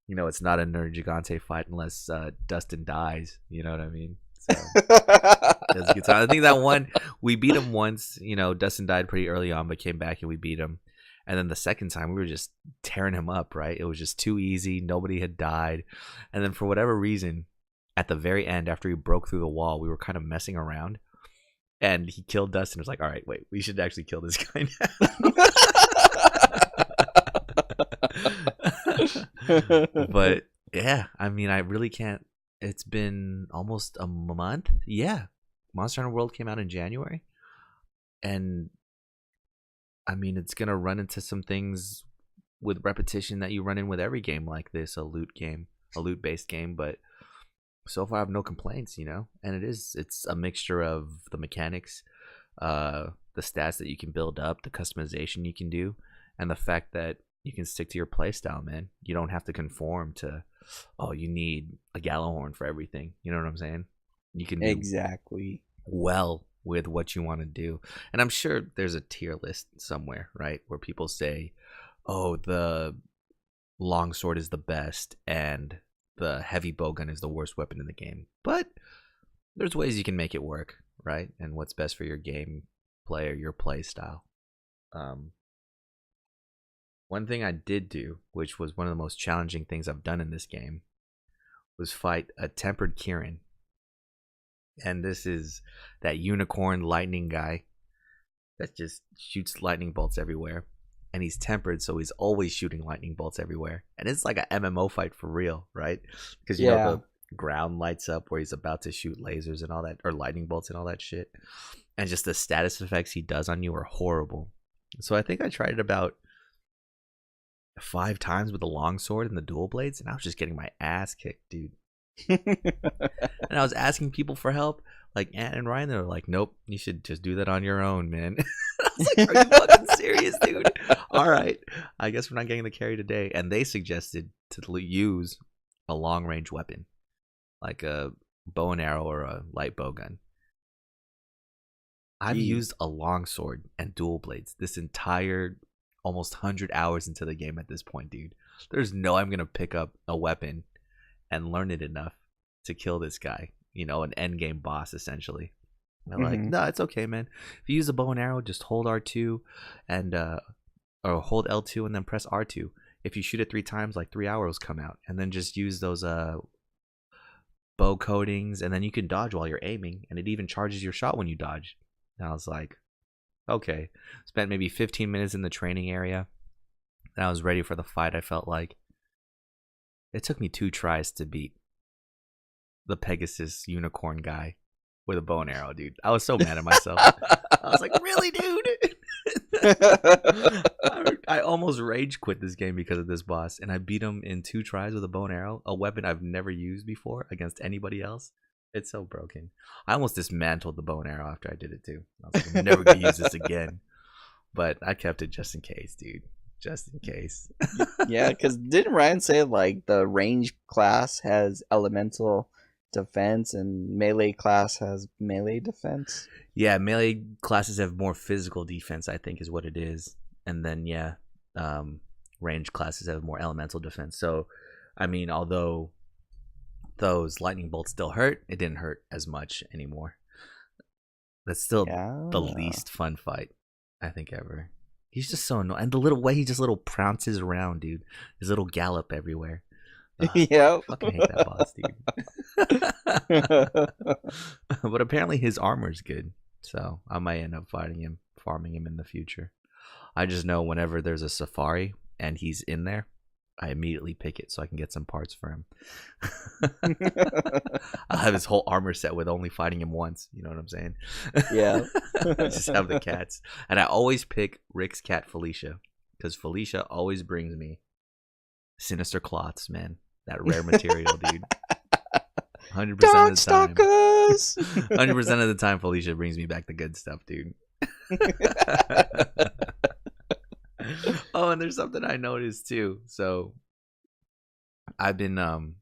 you know, it's not a Nergigante fight unless Dustin dies. You know what I mean? So it was a good time. I think that one, we beat him once. You know, Dustin died pretty early on, but came back and we beat him. And then the second time, we were just tearing him up, right? It was just too easy. Nobody had died. And then for whatever reason, at the very end, after he broke through the wall, we were kind of messing around. And he killed Dustin. It was like, all right, wait, we should actually kill this guy now. But yeah, I mean, I really can't. It's been almost a month. Yeah, Monster Hunter World came out in January, and I mean, it's gonna run into some things with repetition that you run in with every game like this, a loot based game. But so far, I have no complaints, And it's a mixture of the mechanics, the stats that you can build up, the customization you can do, and the fact that you can stick to your playstyle, man. You don't have to conform to, oh, you need a Gallahorn for everything. You know what I'm saying? You can do exactly well with what you want to do. And I'm sure there's a tier list somewhere, right, where people say, oh, the longsword is the best and the heavy bowgun is the worst weapon in the game. But there's ways you can make it work, right? And what's best for your game play or your play style. One thing I did do, which was one of the most challenging things I've done in this game, was fight a tempered Kirin. And this is that unicorn lightning guy that just shoots lightning bolts everywhere. And he's tempered, so he's always shooting lightning bolts everywhere. And it's like an MMO fight for real, right? Because you know the ground lights up where he's about to shoot lasers and all that, or lightning bolts and all that shit. And just the status effects he does on you are horrible. So I think I tried it about 5 times with the longsword and the dual blades, and I was just getting my ass kicked, dude. And I was asking people for help, like Ant and Ryan. They were like, "Nope, you should just do that on your own, man." I was like, "Are you fucking serious, dude?" All right, I guess we're not getting the carry today. And they suggested to use a long range weapon, like a bow and arrow or a light bow gun. I've used a longsword and dual blades this entire almost 100 hours into the game at this point, dude. There's no I'm gonna pick up a weapon and learn it enough to kill this guy, an end game boss essentially. And they're like, no, it's okay, man. If you use a bow and arrow, just hold R2 and or hold L2 and then press R2. If you shoot it 3 times, like 3 arrows come out, and then just use those bow coatings, and then you can dodge while you're aiming, and it even charges your shot when you dodge. And I was like, okay. Spent maybe 15 minutes in the training area, and I was ready for the fight. I felt like it took me 2 tries to beat the Pegasus unicorn guy with a bow and arrow, dude. I was so mad at myself. I was like, really, dude? I almost rage quit this game because of this boss, and I beat him in 2 tries with a bow and arrow, a weapon I've never used before against anybody else. It's so broken. I almost dismantled the bow and arrow after I did it too. I was like, I'm never gonna use this again. But I kept it just in case, dude. Just in case. Yeah, because didn't Ryan say like the range class has elemental defense and melee class has melee defense? Yeah, melee classes have more physical defense, I think is what it is. And then range classes have more elemental defense. So I mean, although those lightning bolts still hurt, it didn't hurt as much anymore. That's still the least fun fight I think ever. He's just so annoying. And the little way he just little prounces around, dude. His little gallop everywhere. Yeah. I fucking hate that boss, dude. But apparently his armor's good. So I might end up farming him in the future. I just know whenever there's a safari and he's in there, I immediately pick it so I can get some parts for him. I'll have his whole armor set with only fighting him once. You know what I'm saying? Yeah. I just have the cats. And I always pick Rick's cat, Felicia. Because Felicia always brings me sinister cloths, man. That rare material, dude. 100% of the time. Stalkers! 100% of the time, Felicia brings me back the good stuff, dude. Oh, and there's something I noticed too. So I've been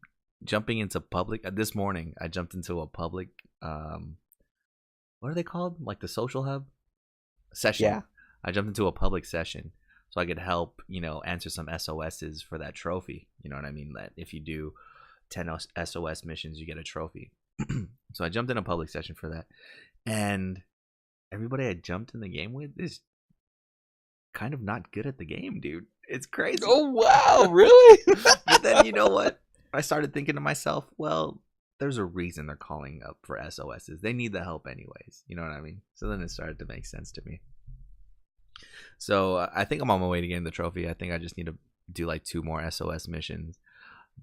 jumping into public this morning. I jumped into a public what are they called? Like the social hub session. Yeah. I jumped into a public session so I could help, answer some SOSs for that trophy. You know what I mean? That if you do 10 SOS missions, you get a trophy. So I jumped in a public session for that. And everybody I jumped in the game with is kind of not good at the game, dude. It's crazy. Oh, wow. Really? But then, you know what? I started thinking to myself, well, there's a reason they're calling up for SOSs. They need the help anyways. You know what I mean? So then it started to make sense to me. So I think I'm on my way to getting the trophy. I think I just need to do like 2 more SOS missions.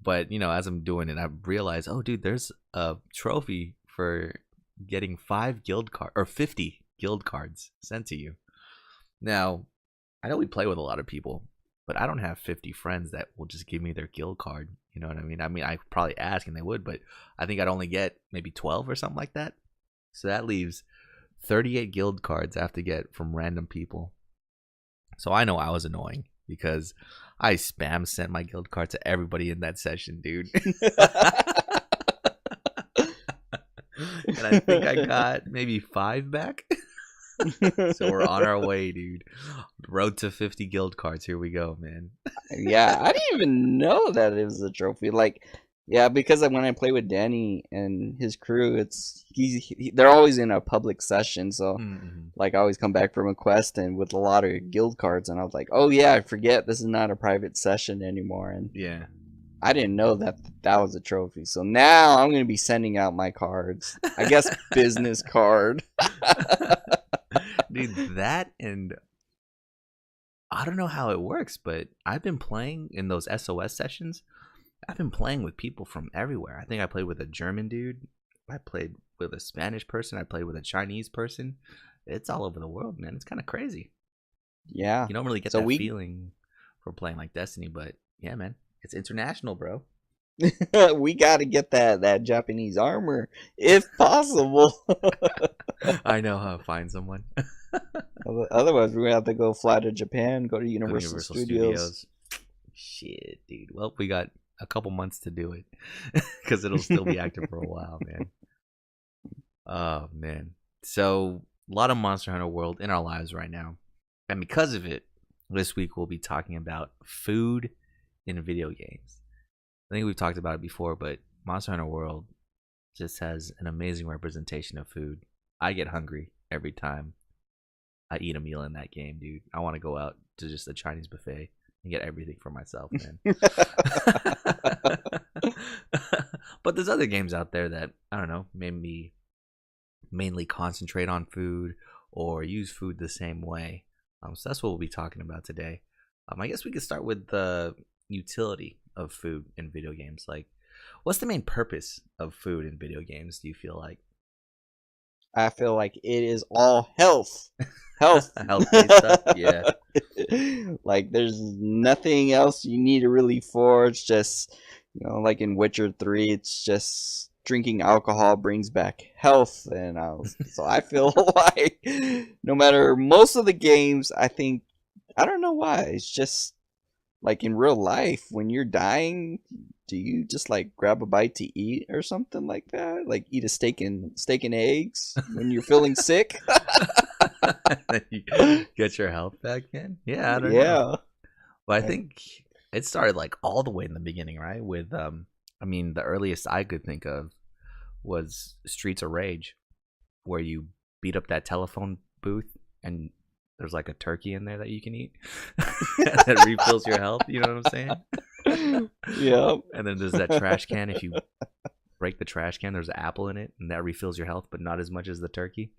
But, as I'm doing it, I realize, oh, dude, there's a trophy for getting 50 guild cards sent to you. Now, I know we play with a lot of people, but I don't have 50 friends that will just give me their guild card. You know what I mean? I probably ask and they would, but I think I'd only get maybe 12 or something like that. So that leaves 38 guild cards I have to get from random people. So I know I was annoying because I spam sent my guild card to everybody in that session, dude. And I think I got maybe 5 back. So we're on our way, dude. Road to 50 guild cards. Here we go, man. Yeah, I didn't even know that it was a trophy. Like, yeah, because when I play with Danny and his crew, they're always in a public session. So, like, I always come back from a quest and with a lot of guild cards, and I was like, oh yeah, I forget this is not a private session anymore. And yeah, I didn't know that was a trophy. So now I'm gonna be sending out my cards. I guess business card. Dude, that, and I don't know how it works, but I've been playing in those SOS sessions. I've been playing with people from everywhere. I think I played with a German dude. I played with a Spanish person. I played with a Chinese person. It's all over the world, man. It's kind of crazy. Yeah. You don't really get that feeling from playing like Destiny, but yeah, man. It's international, bro. We got to get that Japanese armor if possible. I know how to find someone. Otherwise, we're going to have to go fly to Japan, go to Universal Studios. Shit, dude. Well, we got a couple months to do it because it'll still be active for a while, man. Oh, man. So, a lot of Monster Hunter World in our lives right now. And because of it, this week we'll be talking about food in video games. I think we've talked about it before, but Monster Hunter World just has an amazing representation of food. I get hungry every time I eat a meal in that game, dude. I want to go out to just a Chinese buffet and get everything for myself, man. But there's other games out there that, I don't know, maybe mainly concentrate on food or use food the same way. So that's what we'll be talking about today. I guess we could start with the utility of food in video games. Like, what's the main purpose of food in video games, do you feel like? I feel like it is all health. Health-based stuff, yeah. Like, there's nothing else you need to really for. It's just, like in Witcher 3, it's just drinking alcohol brings back health. And so I feel like no matter most of the games, I don't know why. It's just like in real life, when you're dying, do you just like grab a bite to eat or something like that? Like eat a steak and eggs when you're feeling sick? You get your health back, man? Yeah, I don't know. But I think it started like all the way in the beginning, right? With the earliest I could think of was Streets of Rage, where you beat up that telephone booth and there's like a turkey in there that you can eat that refills your health. You know what I'm saying? Yeah. And then there's that trash can. If you break the trash can, there's an apple in it, and that refills your health, but not as much as the turkey.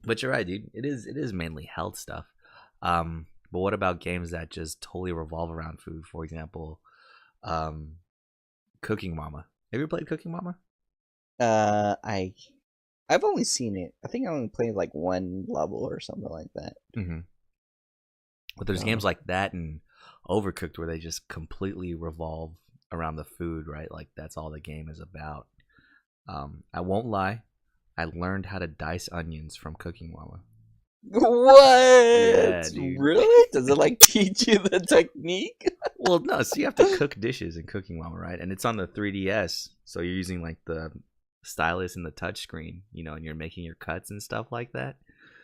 But you're right, dude. It is mainly health stuff. But what about games that just totally revolve around food? For example, Cooking Mama. Have you ever played Cooking Mama? I've only seen it. I think I only played like one level or something like that. Mm-hmm. But there's games like that and Overcooked where they just completely revolve around the food, right? Like that's all the game is about. I won't lie, I learned how to dice onions from Cooking Mama. What? Yeah, dude. Really? Does it like teach you the technique? Well, no. So you have to cook dishes in Cooking Mama, right? And it's on the 3DS, so you're using like the stylus and the touch screen, and you're making your cuts and stuff like that.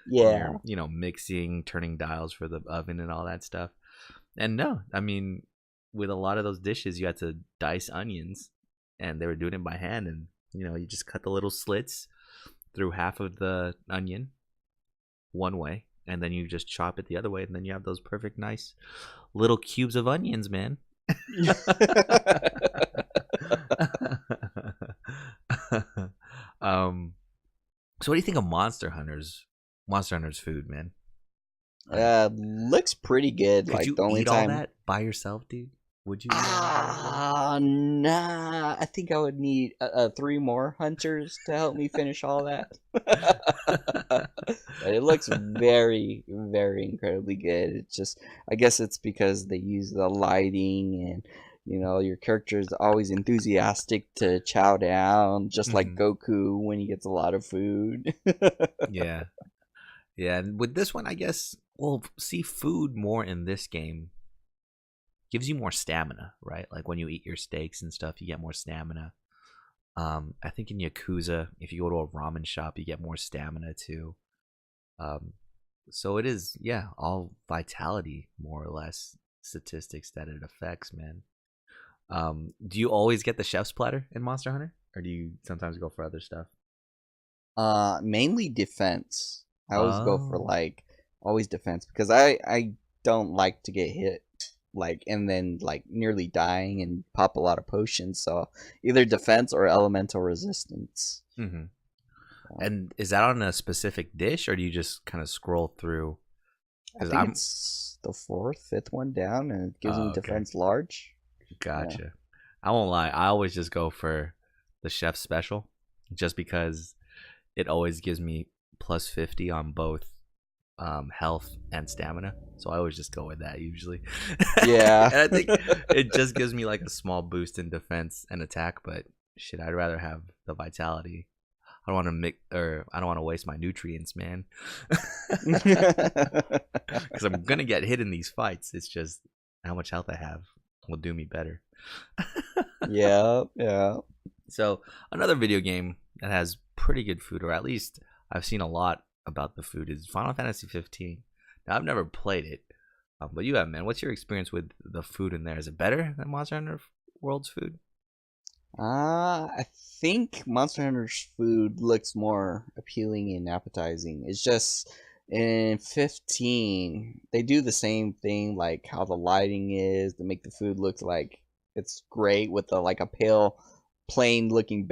Yeah. You're, mixing, turning dials for the oven and all that stuff. And no, I mean, with a lot of those dishes, you had to dice onions, and they were doing it by hand. And you just cut the little slits through half of the onion one way, and then you just chop it the other way, and then you have those perfect, nice little cubes of onions, man. So what do you think of Monster Hunter's food, man? Looks pretty good. Could like you the only eat time all that by yourself, dude? Would you? Nah. I think I would need 3 more hunters to help me finish all that. But it looks very, very incredibly good. It's just, I guess it's because they use the lighting and your character is always enthusiastic to chow down, just like Mhm. Goku when he gets a lot of food. Yeah. Yeah, and with this one, I guess we'll see food more in this game gives you more stamina, right? Like when you eat your steaks and stuff, you get more stamina. I think in Yakuza, if you go to a ramen shop, you get more stamina too. Um, so it is, yeah, all vitality more or less statistics that it affects, man. Do you always get the chef's platter in Monster Hunter, or do you sometimes go for other stuff? Mainly defense. I always go for Oh, like always defense because I don't like to get hit like and then like nearly dying and pop a lot of potions. So either defense or elemental resistance. mm-hmm. So, And is that on a specific dish, or do you just kind of scroll through? I Because think I'm, it's the fourth, fifth one down, and it gives me oh, okay, defense large. Yeah. gotcha. I won't lie, I always just go for the chef's special, just because it always gives me plus 50 on both health and stamina. So I always just go with that usually. Yeah. And I think it just gives me like a small boost in defense and attack, but shit, I'd rather have the vitality. I don't want to mix, or I don't want to waste my nutrients, man. Because I'm gonna get hit in these fights. It's just how much health I have will do me better. Yeah. Yeah. So another video game that has pretty good food, or at least I've seen a lot about the food, is Final Fantasy 15. Now I've never played it, but you have, man. What's your experience with the food in there? Is it better than Monster Hunter World's food? I think Monster Hunter's food looks more appealing and appetizing. It's just in 15, they do the same thing, like how the lighting is to make the food look like it's great with the like a pale, plain looking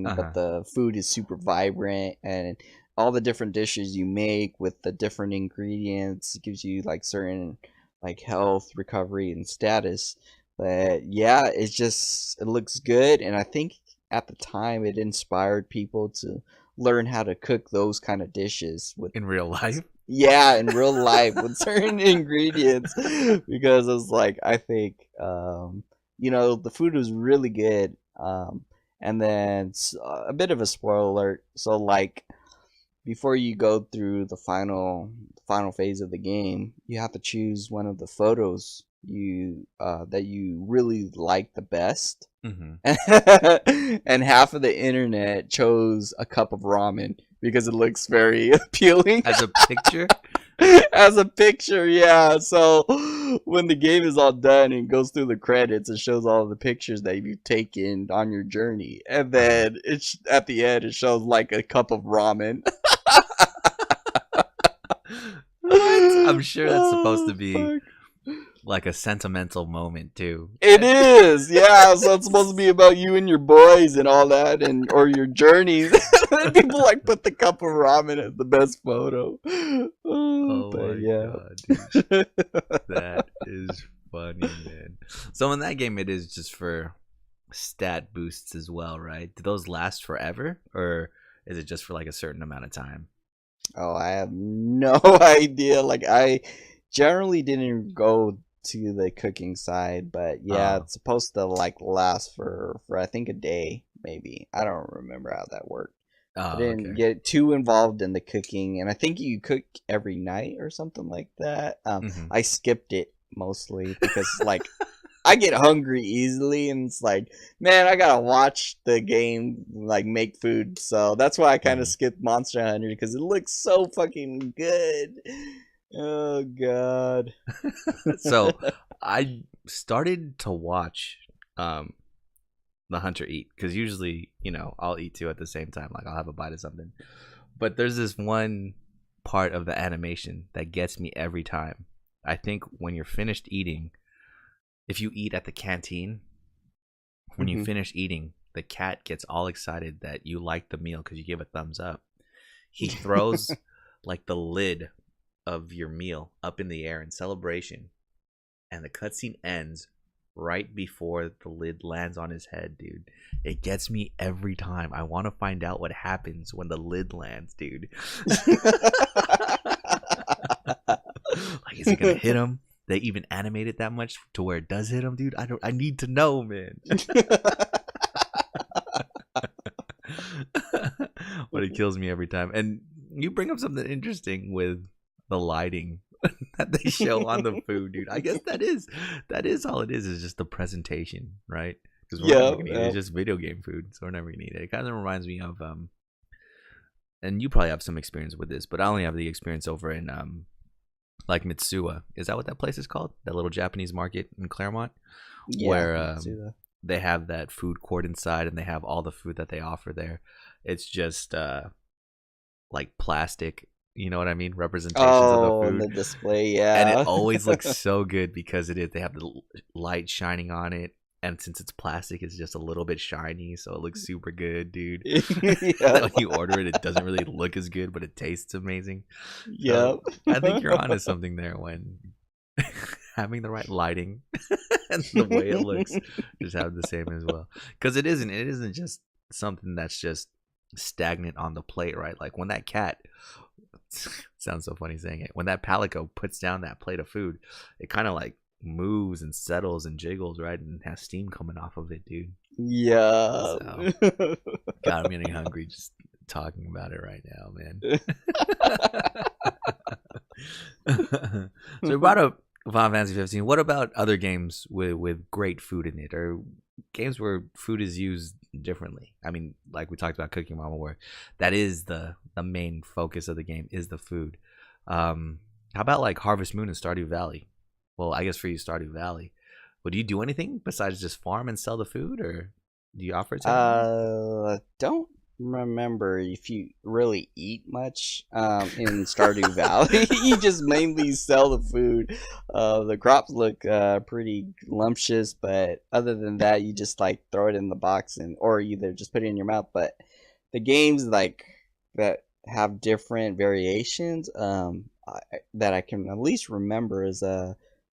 Uh background, but huh. the food is super vibrant and all the different dishes you make with the different ingredients gives you like certain like health, recovery, and status. But yeah, it looks good, and I think at the time it inspired people to learn how to cook those kind of dishes with In real life? yeah, in real life with certain ingredients because it's like I think the food was really good. And then a bit of a spoiler alert. So like before you go through the final phase of the game, you have to choose one of the photos you that you really like the best. Mm-hmm. And half of the internet chose a cup of ramen because it looks very appealing As a picture? as a picture. Yeah, so when the game is all done and goes through the credits, it shows all the pictures that you've taken on your journey, and Uh huh. then at the end it shows like a cup of ramen. What? I'm sure that's supposed to Oh, be fuck. like a sentimental moment too. It is, yeah. So it's supposed to be about you and your boys and all that, and or your journeys. People like put the cup of ramen as the best photo. Oh, Oh but my yeah. god, dude. That is funny, man. So in that game, it is just for stat boosts as well, right? Do those last forever, or is it just for like a certain amount of time? Oh, I have no idea. Like I generally didn't go to the cooking side, but yeah, Oh, it's supposed to like last for I think a day, maybe. I don't remember how that worked. I oh, didn't okay. get too involved in the cooking, and I think you cook every night or something like that. Hmm. I skipped it mostly because like I get hungry easily, and it's like, man, I gotta watch the game like make food. So that's why I kind of Hmm. skipped Monster Hunter because it looks so fucking good. Oh god. So I started to watch um the hunter eat, because usually, I'll eat two at the same time. Like I'll have a bite of something. But there's this one part of the animation that gets me every time. I think when you're finished eating, if you eat at the canteen, when you Mhm. finish eating, the cat gets all excited that you like the meal because you give a thumbs up. He throws like the lid of your meal up in the air in celebration, and the cutscene ends right before the lid lands on his head, dude. It gets me every time. I want to find out what happens when the lid lands, dude. Like, is it gonna hit him? They even animate it that much to where it does hit him, dude. I need to know, man. But it kills me every time. And you bring up something interesting with the lighting that they show on the food, dude. I guess that is all it is just the presentation, right? Because we're never gonna eat it. It's just video game food, so we're never gonna eat it. It kind of reminds me of and you probably have some experience with this, but I only have the experience over in like Mitsuwa. Is that what that place is called? That little Japanese market in Claremont, where they have that food court inside, and they have all the food that they offer there. It's just like plastic, you know what I mean? Representations of the food. The display, yeah. And it always looks so good because they have the light shining on it. And since it's plastic, it's just a little bit shiny, so it looks super good, dude. When you order it, it doesn't really look as good, but it tastes amazing. Yep. I think you're onto something there when having the right lighting and the way it looks just have the same as well. Because it isn't just something that's just stagnant on the plate, right? Like when that cat sounds so funny saying it. When that Palico puts down that plate of food, it kind of like moves and settles and jiggles, right, and has steam coming off of it, dude. Yeah. So, God, I'm getting hungry just talking about it right now, man. So we brought up Final Fantasy 15. What about other games with great food in it, or games where food is used differently? I mean, like we talked about Cooking Mama, where that is the main focus of the game is the food. How about like Harvest Moon and Stardew Valley? Well, I guess for you, Stardew Valley. Would you do anything besides just farm and sell the food, or do you offer it to don't remember if you really eat much in Stardew Valley. You just mainly sell the food. The crops look pretty lumptious, but other than that, you just like throw it in the box or either just put it in your mouth. But the games like that have different variations that I can at least remember is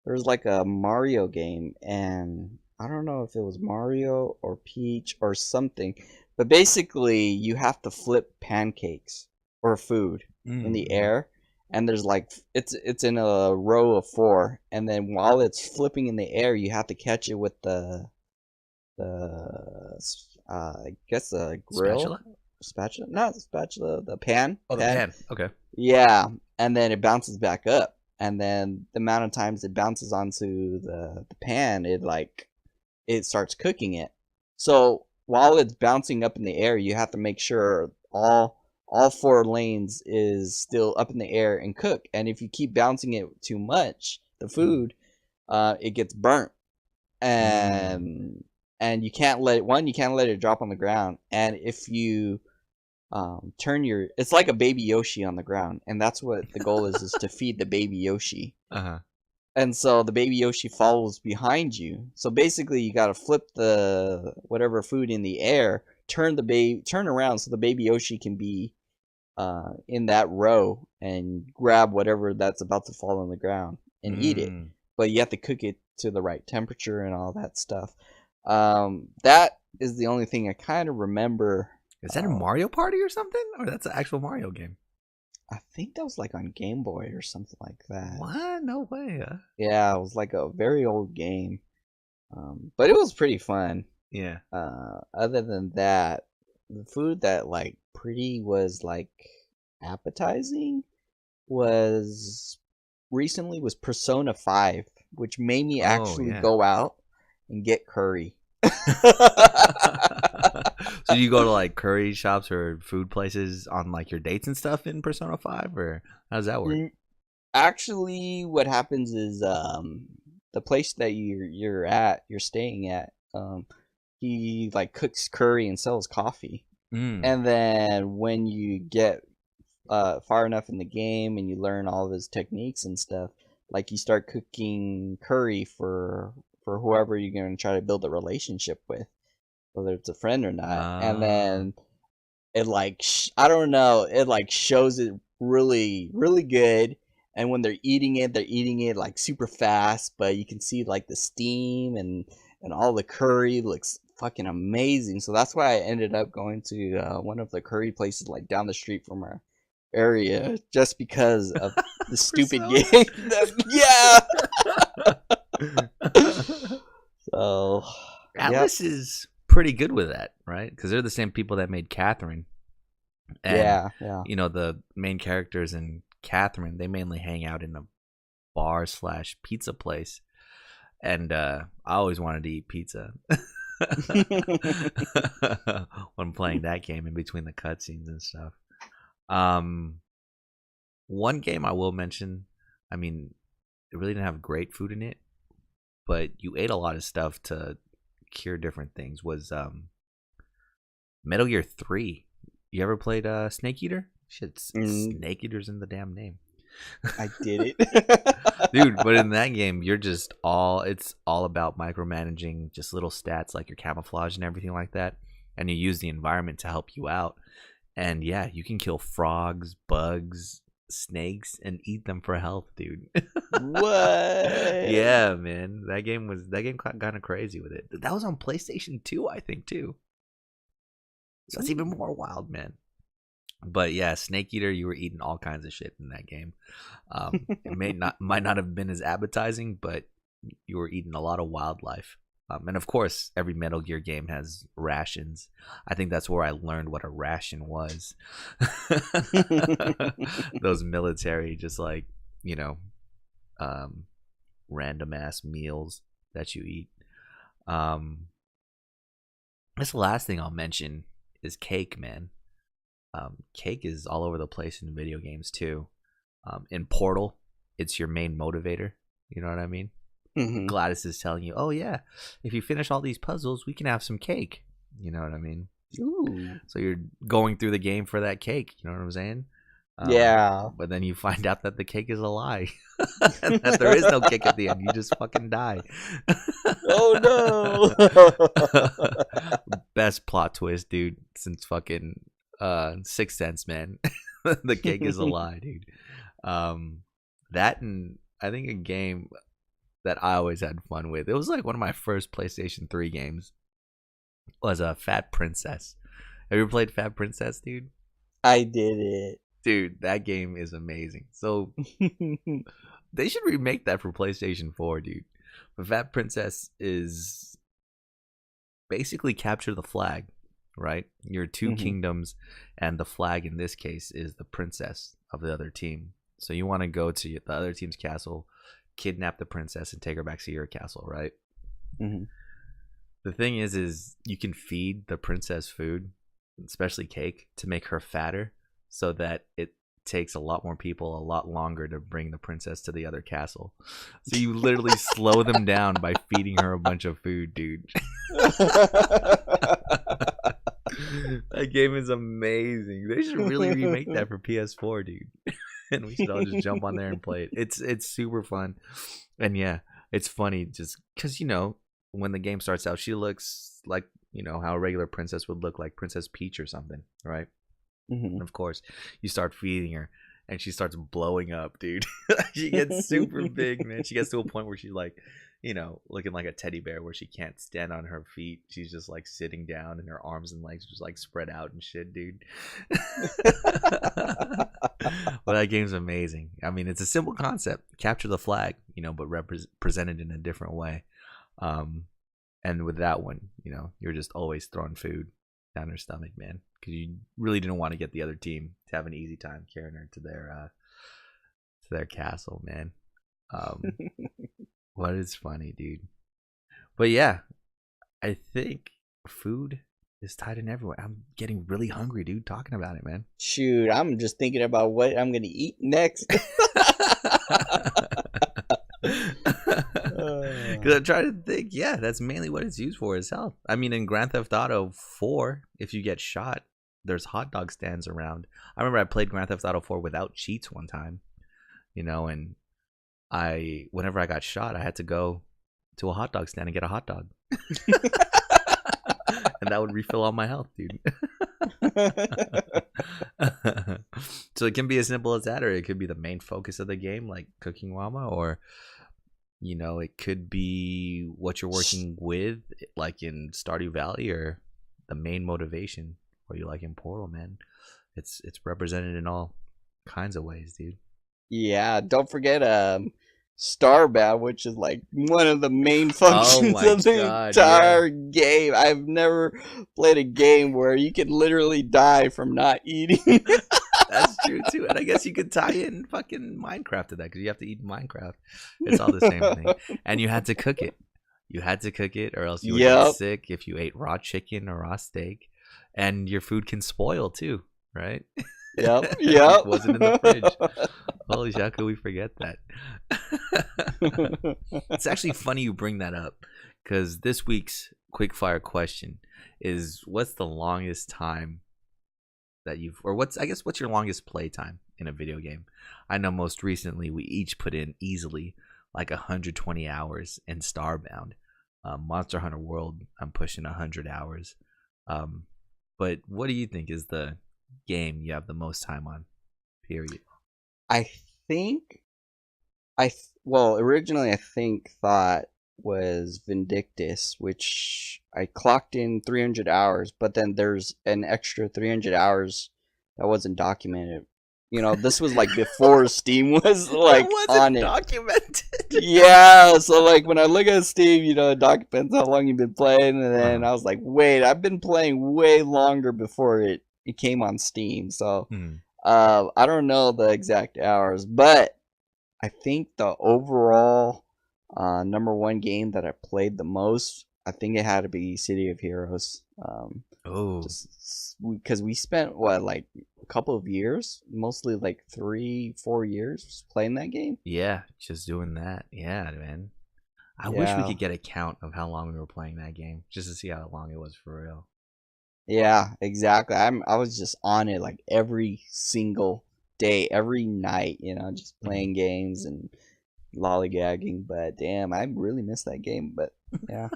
there's like a Mario game, and I don't know if it was Mario or Peach or something, but basically you have to flip pancakes or food in the air, and there's like it's in a row of 4, and then while it's flipping in the air, you have to catch it with the I guess the grill spatula, not the spatula, the pan. Oh, the pan. Okay. Yeah, and then it bounces back up. And then the amount of times it bounces onto the pan, it starts cooking it. So while it's bouncing up in the air, you have to make sure all 4 lanes is still up in the air and cook. And if you keep bouncing it too much, the food, it gets burnt. And you can't let it drop on the ground. And if you it's like a baby Yoshi on the ground, and that's what the goal is to feed the baby Yoshi. And so the baby Yoshi follows behind you. So basically you got to flip the whatever food in the air, turn around so the baby Yoshi can be in that row and grab whatever that's about to fall on the ground and eat it. But you have to cook it to the right temperature and all that stuff. That is the only thing I kind of remember. Is that a Mario Party or something? Or that's an actual Mario game? I think that was like on Game Boy or something like that. What? No way. Yeah, it was like a very old game. But it was pretty fun. Yeah. Other than that, the food that like pretty was like appetizing was Persona 5, which made me actually go out and get curry. So do you go to like curry shops or food places on like your dates and stuff in Persona 5, or how does that work? Actually, what happens is the place that you're staying at, he like cooks curry and sells coffee. And then when you get far enough in the game and you learn all of his techniques and stuff, like you start cooking curry for whoever you're going to try to build a relationship with, whether it's a friend or not. And then it like I don't know, it like shows it really, really good. and when they're eating it like super fast, but you can see like the steam and all the curry looks fucking amazing. So that's why I ended up going to one of the curry places like down the street from our area, just because of the stupid game. Yeah. So Atlas is pretty good with that, right? Because they're the same people that made Catherine. And, yeah. you know, the main characters in Catherine, they mainly hang out in a bar/pizza place. And I always wanted to eat pizza when playing that game in between the cutscenes and stuff. One game I will mention, I mean, it really didn't have great food in it, but you ate a lot of stuff to cure different things, was Metal Gear 3. You ever played Snake Eater? Shit, Snake Eater's in the damn name. I did it. Dude, but in that game, you're just it's all about micromanaging just little stats like your camouflage and everything like that. And you use the environment to help you out. And yeah, you can kill frogs, bugs, snakes, and eat them for health, dude. What? Yeah, man. That game got kind of crazy with it. That was on PlayStation 2, I think, too. So that's even more wild, man. But yeah, Snake Eater, you were eating all kinds of shit in that game. It might not have been as appetizing, but you were eating a lot of wildlife. And of course, every Metal Gear game has rations. I think that's where I learned what a ration was. Those military, just like, you know, random ass meals that you eat. This last thing I'll mention is cake, man. Cake is all over the place in video games too. In Portal, it's your main motivator. You know what I mean? Mm-hmm. Gladys is telling you, "Oh yeah, if you finish all these puzzles, we can have some cake." You know what I mean? Ooh. So you're going through the game for that cake. You know what I'm saying? Yeah. But then you find out that the cake is a lie, and that there is no cake at the end. You just fucking die. Oh no! Best plot twist, dude, since fucking Sixth Sense, man. The cake is a lie, dude. That, and I think a game that I always had fun with, it was like one of my first PlayStation 3 games, was a Fat Princess. Have you ever played Fat Princess, dude? I did it. Dude, that game is amazing. So they should remake that for PlayStation 4, dude. But Fat Princess is basically capture the flag, right? Your two kingdoms, and the flag in this case is the princess of the other team. So you want to go to the other team's castle, kidnap the princess, and take her back to your castle, right? Mm-hmm. The thing is you can feed the princess food, especially cake, to make her fatter, so that it takes a lot more people a lot longer to bring the princess to the other castle. So you literally slow them down by feeding her a bunch of food, dude. That game is amazing. They should really remake that for PS4, dude. And we should all just jump on there and play it. It's super fun. And yeah, it's funny just because, you know, when the game starts out, she looks like, you know, how a regular princess would look, like Princess Peach or something, right? Mm-hmm. And of course, you start feeding her, and she starts blowing up, dude. She gets super big, man. She gets to a point where she's like, you know, looking like a teddy bear, where she can't stand on her feet. She's just like sitting down, and her arms and legs just like spread out and shit, dude. Well, that game's amazing. I mean, it's a simple concept: capture the flag, you know, but presented in a different way. And with that one, you know, you're just always throwing food down her stomach, man, because you really didn't want to get the other team to have an easy time carrying her to their castle, man. What is funny, dude? But yeah, I think food is tied in everywhere. I'm getting really hungry, dude, talking about it, man. Shoot, I'm just thinking about what I'm gonna eat next. Because I'm trying to think, yeah, that's mainly what it's used for, is health. I mean, in Grand Theft Auto 4, if you get shot, there's hot dog stands around. I remember I played Grand Theft Auto 4 without cheats one time, you know, and whenever I got shot, I had to go to a hot dog stand and get a hot dog. And that would refill all my health, dude. So it can be as simple as that, or it could be the main focus of the game, like cooking llama, or it could be what you're working with, like in Stardew Valley, or the main motivation, or you like in Portal, man. It's represented in all kinds of ways, dude. Yeah, don't forget Starbound, which is like one of the main functions my of the God, entire game. I've never played a game where you can literally die from not eating. That's true too, and I guess you could tie in fucking Minecraft to that because you have to eat Minecraft. It's all the same thing, and you had to cook it. You had to cook it, or else you would get sick if you ate raw chicken or raw steak, and your food can spoil too, right? Yep. It wasn't in the fridge. Holy shit, how could we forget that? It's actually funny you bring that up, because this week's quickfire question is, what's the longest time that you've, or what's your longest play time in a video game? I know most recently we each put in easily like 120 hours in Starbound. Monster Hunter World, I'm pushing 100 hours. But what do you think is the game you have the most time on, period? I think originally I thought was Vindictus, which I clocked in 300 hours, but then there's an extra 300 hours that wasn't documented. This was like before Steam was like on it. Documented. Yeah, so like when I look at Steam, it documents how long you've been playing, and then I was like, wait, I've been playing way longer before it came on Steam. So I don't know the exact hours, but I think the overall number one game that I played the most, I think it had to be City of Heroes. Just because we spent like a couple of years, mostly like 3-4 years playing that game. Yeah, just doing that. Yeah, man. I wish we could get a count of how long we were playing that game, just to see how long it was for real. Yeah, exactly. I was just on it like every single day, every night, just playing games and lollygagging. But damn, I really miss that game. But yeah.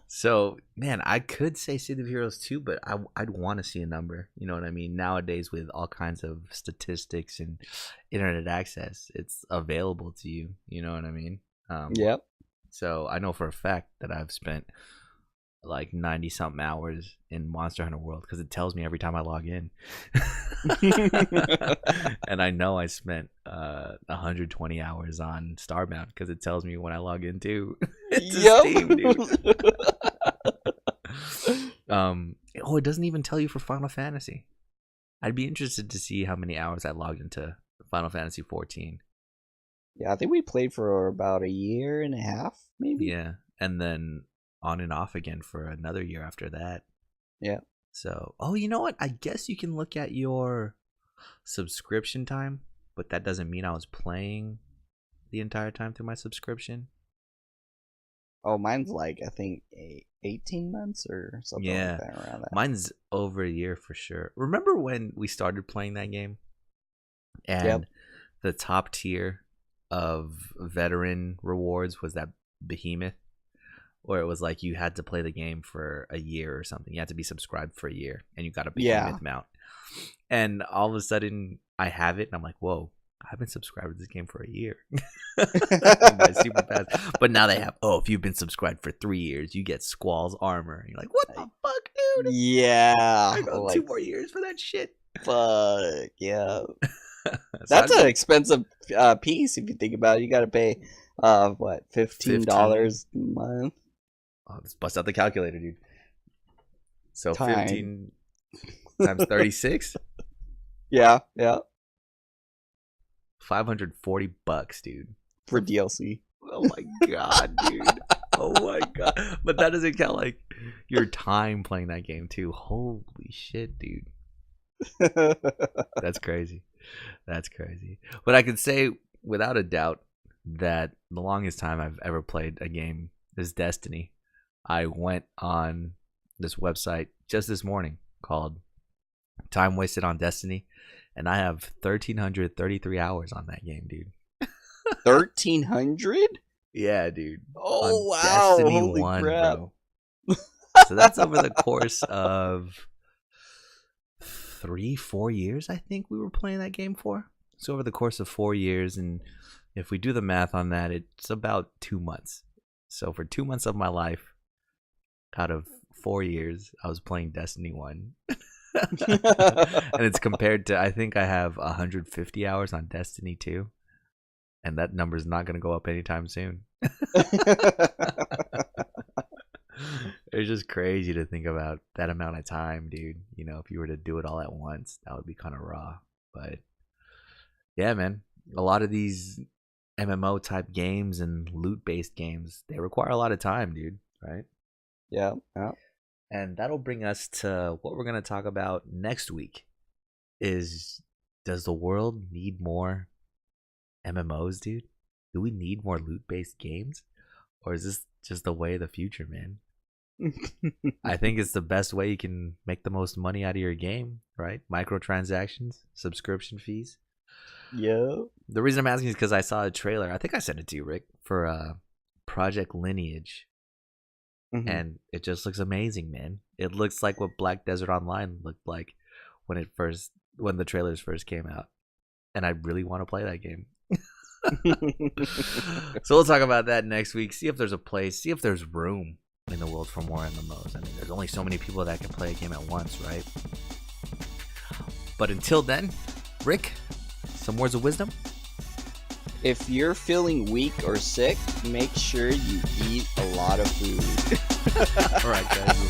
So, man, I could say City of Heroes 2, but I'd want to see a number. You know what I mean? Nowadays, with all kinds of statistics and internet access, it's available to you. You know what I mean? Yep. So I know for a fact that I've spent like 90 something hours in Monster Hunter World, because it tells me every time I log in. And I know I spent 120 hours on Starbound, because it tells me when I log in too. Steam, dude. It doesn't even tell you for Final Fantasy. I'd be interested to see how many hours I logged into Final Fantasy 14. Yeah, I think we played for about a year and a half, maybe. Yeah, and then on and off again for another year after that. Yeah. So, you know what? I guess you can look at your subscription time, but that doesn't mean I was playing the entire time through my subscription. Oh, mine's like, I think 18 months or something like that, around that. Mine's over a year for sure. Remember when we started playing that game? And the top tier of veteran rewards was that behemoth, where it was like you had to play the game for a year or something. You had to be subscribed for a year, and you got a behemoth mount. And all of a sudden, I have it, and I'm like, whoa, I've been subscribed to this game for a year. By super fast. But now they have, if you've been subscribed for 3 years, you get Squall's armor. And you're like, what the fuck, dude? Yeah. I got 2 more years for that shit. Fuck, yeah. That's an expensive piece if you think about it. You got to pay, $15 a month? Let's bust out the calculator, dude. So 15 times 36? Yeah. $540, dude. For DLC. Oh my god, dude. Oh my god. But that doesn't count like your time playing that game too. Holy shit, dude. That's crazy. But I can say without a doubt that the longest time I've ever played a game is Destiny. I went on this website just this morning called Time Wasted on Destiny, and I have 1,333 hours on that game, dude. 1,300? Yeah, dude. Oh, wow. Destiny Holy 1, crap. bro. So that's over the course of 3-4 years, I think we were playing that game for. So over the course of 4 years, and if we do the math on that, it's about 2 months. So for 2 months of my life, out of 4 years, I was playing Destiny 1. And it's compared to, I think I have 150 hours on Destiny 2. And that number's not going to go up anytime soon. It's just crazy to think about that amount of time, dude. You know, if you were to do it all at once, that would be kind of raw. But yeah, man, a lot of these MMO type games and loot based games, they require a lot of time, dude, right? Yeah. And that'll bring us to what we're going to talk about next week is, does the world need more MMOs, dude? Do we need more loot based games? Or is this just the way of the future, man? I think it's the best way you can make the most money out of your game, right? Microtransactions, subscription fees. Yeah. The reason I'm asking is because I saw a trailer. I think I sent it to you, Rick, for Project Lineage. Mhm. And it just looks amazing, man. It looks like what Black Desert Online looked like when the trailers first came out. And I really want to play that game. So we'll talk about that next week. See if there's a place, see if there's room in the world for more MMOs. I mean, there's only so many people that can play a game at once, right? But until then, Rick, some words of wisdom? If you're feeling weak or sick, make sure you eat a lot of food. All right, guys.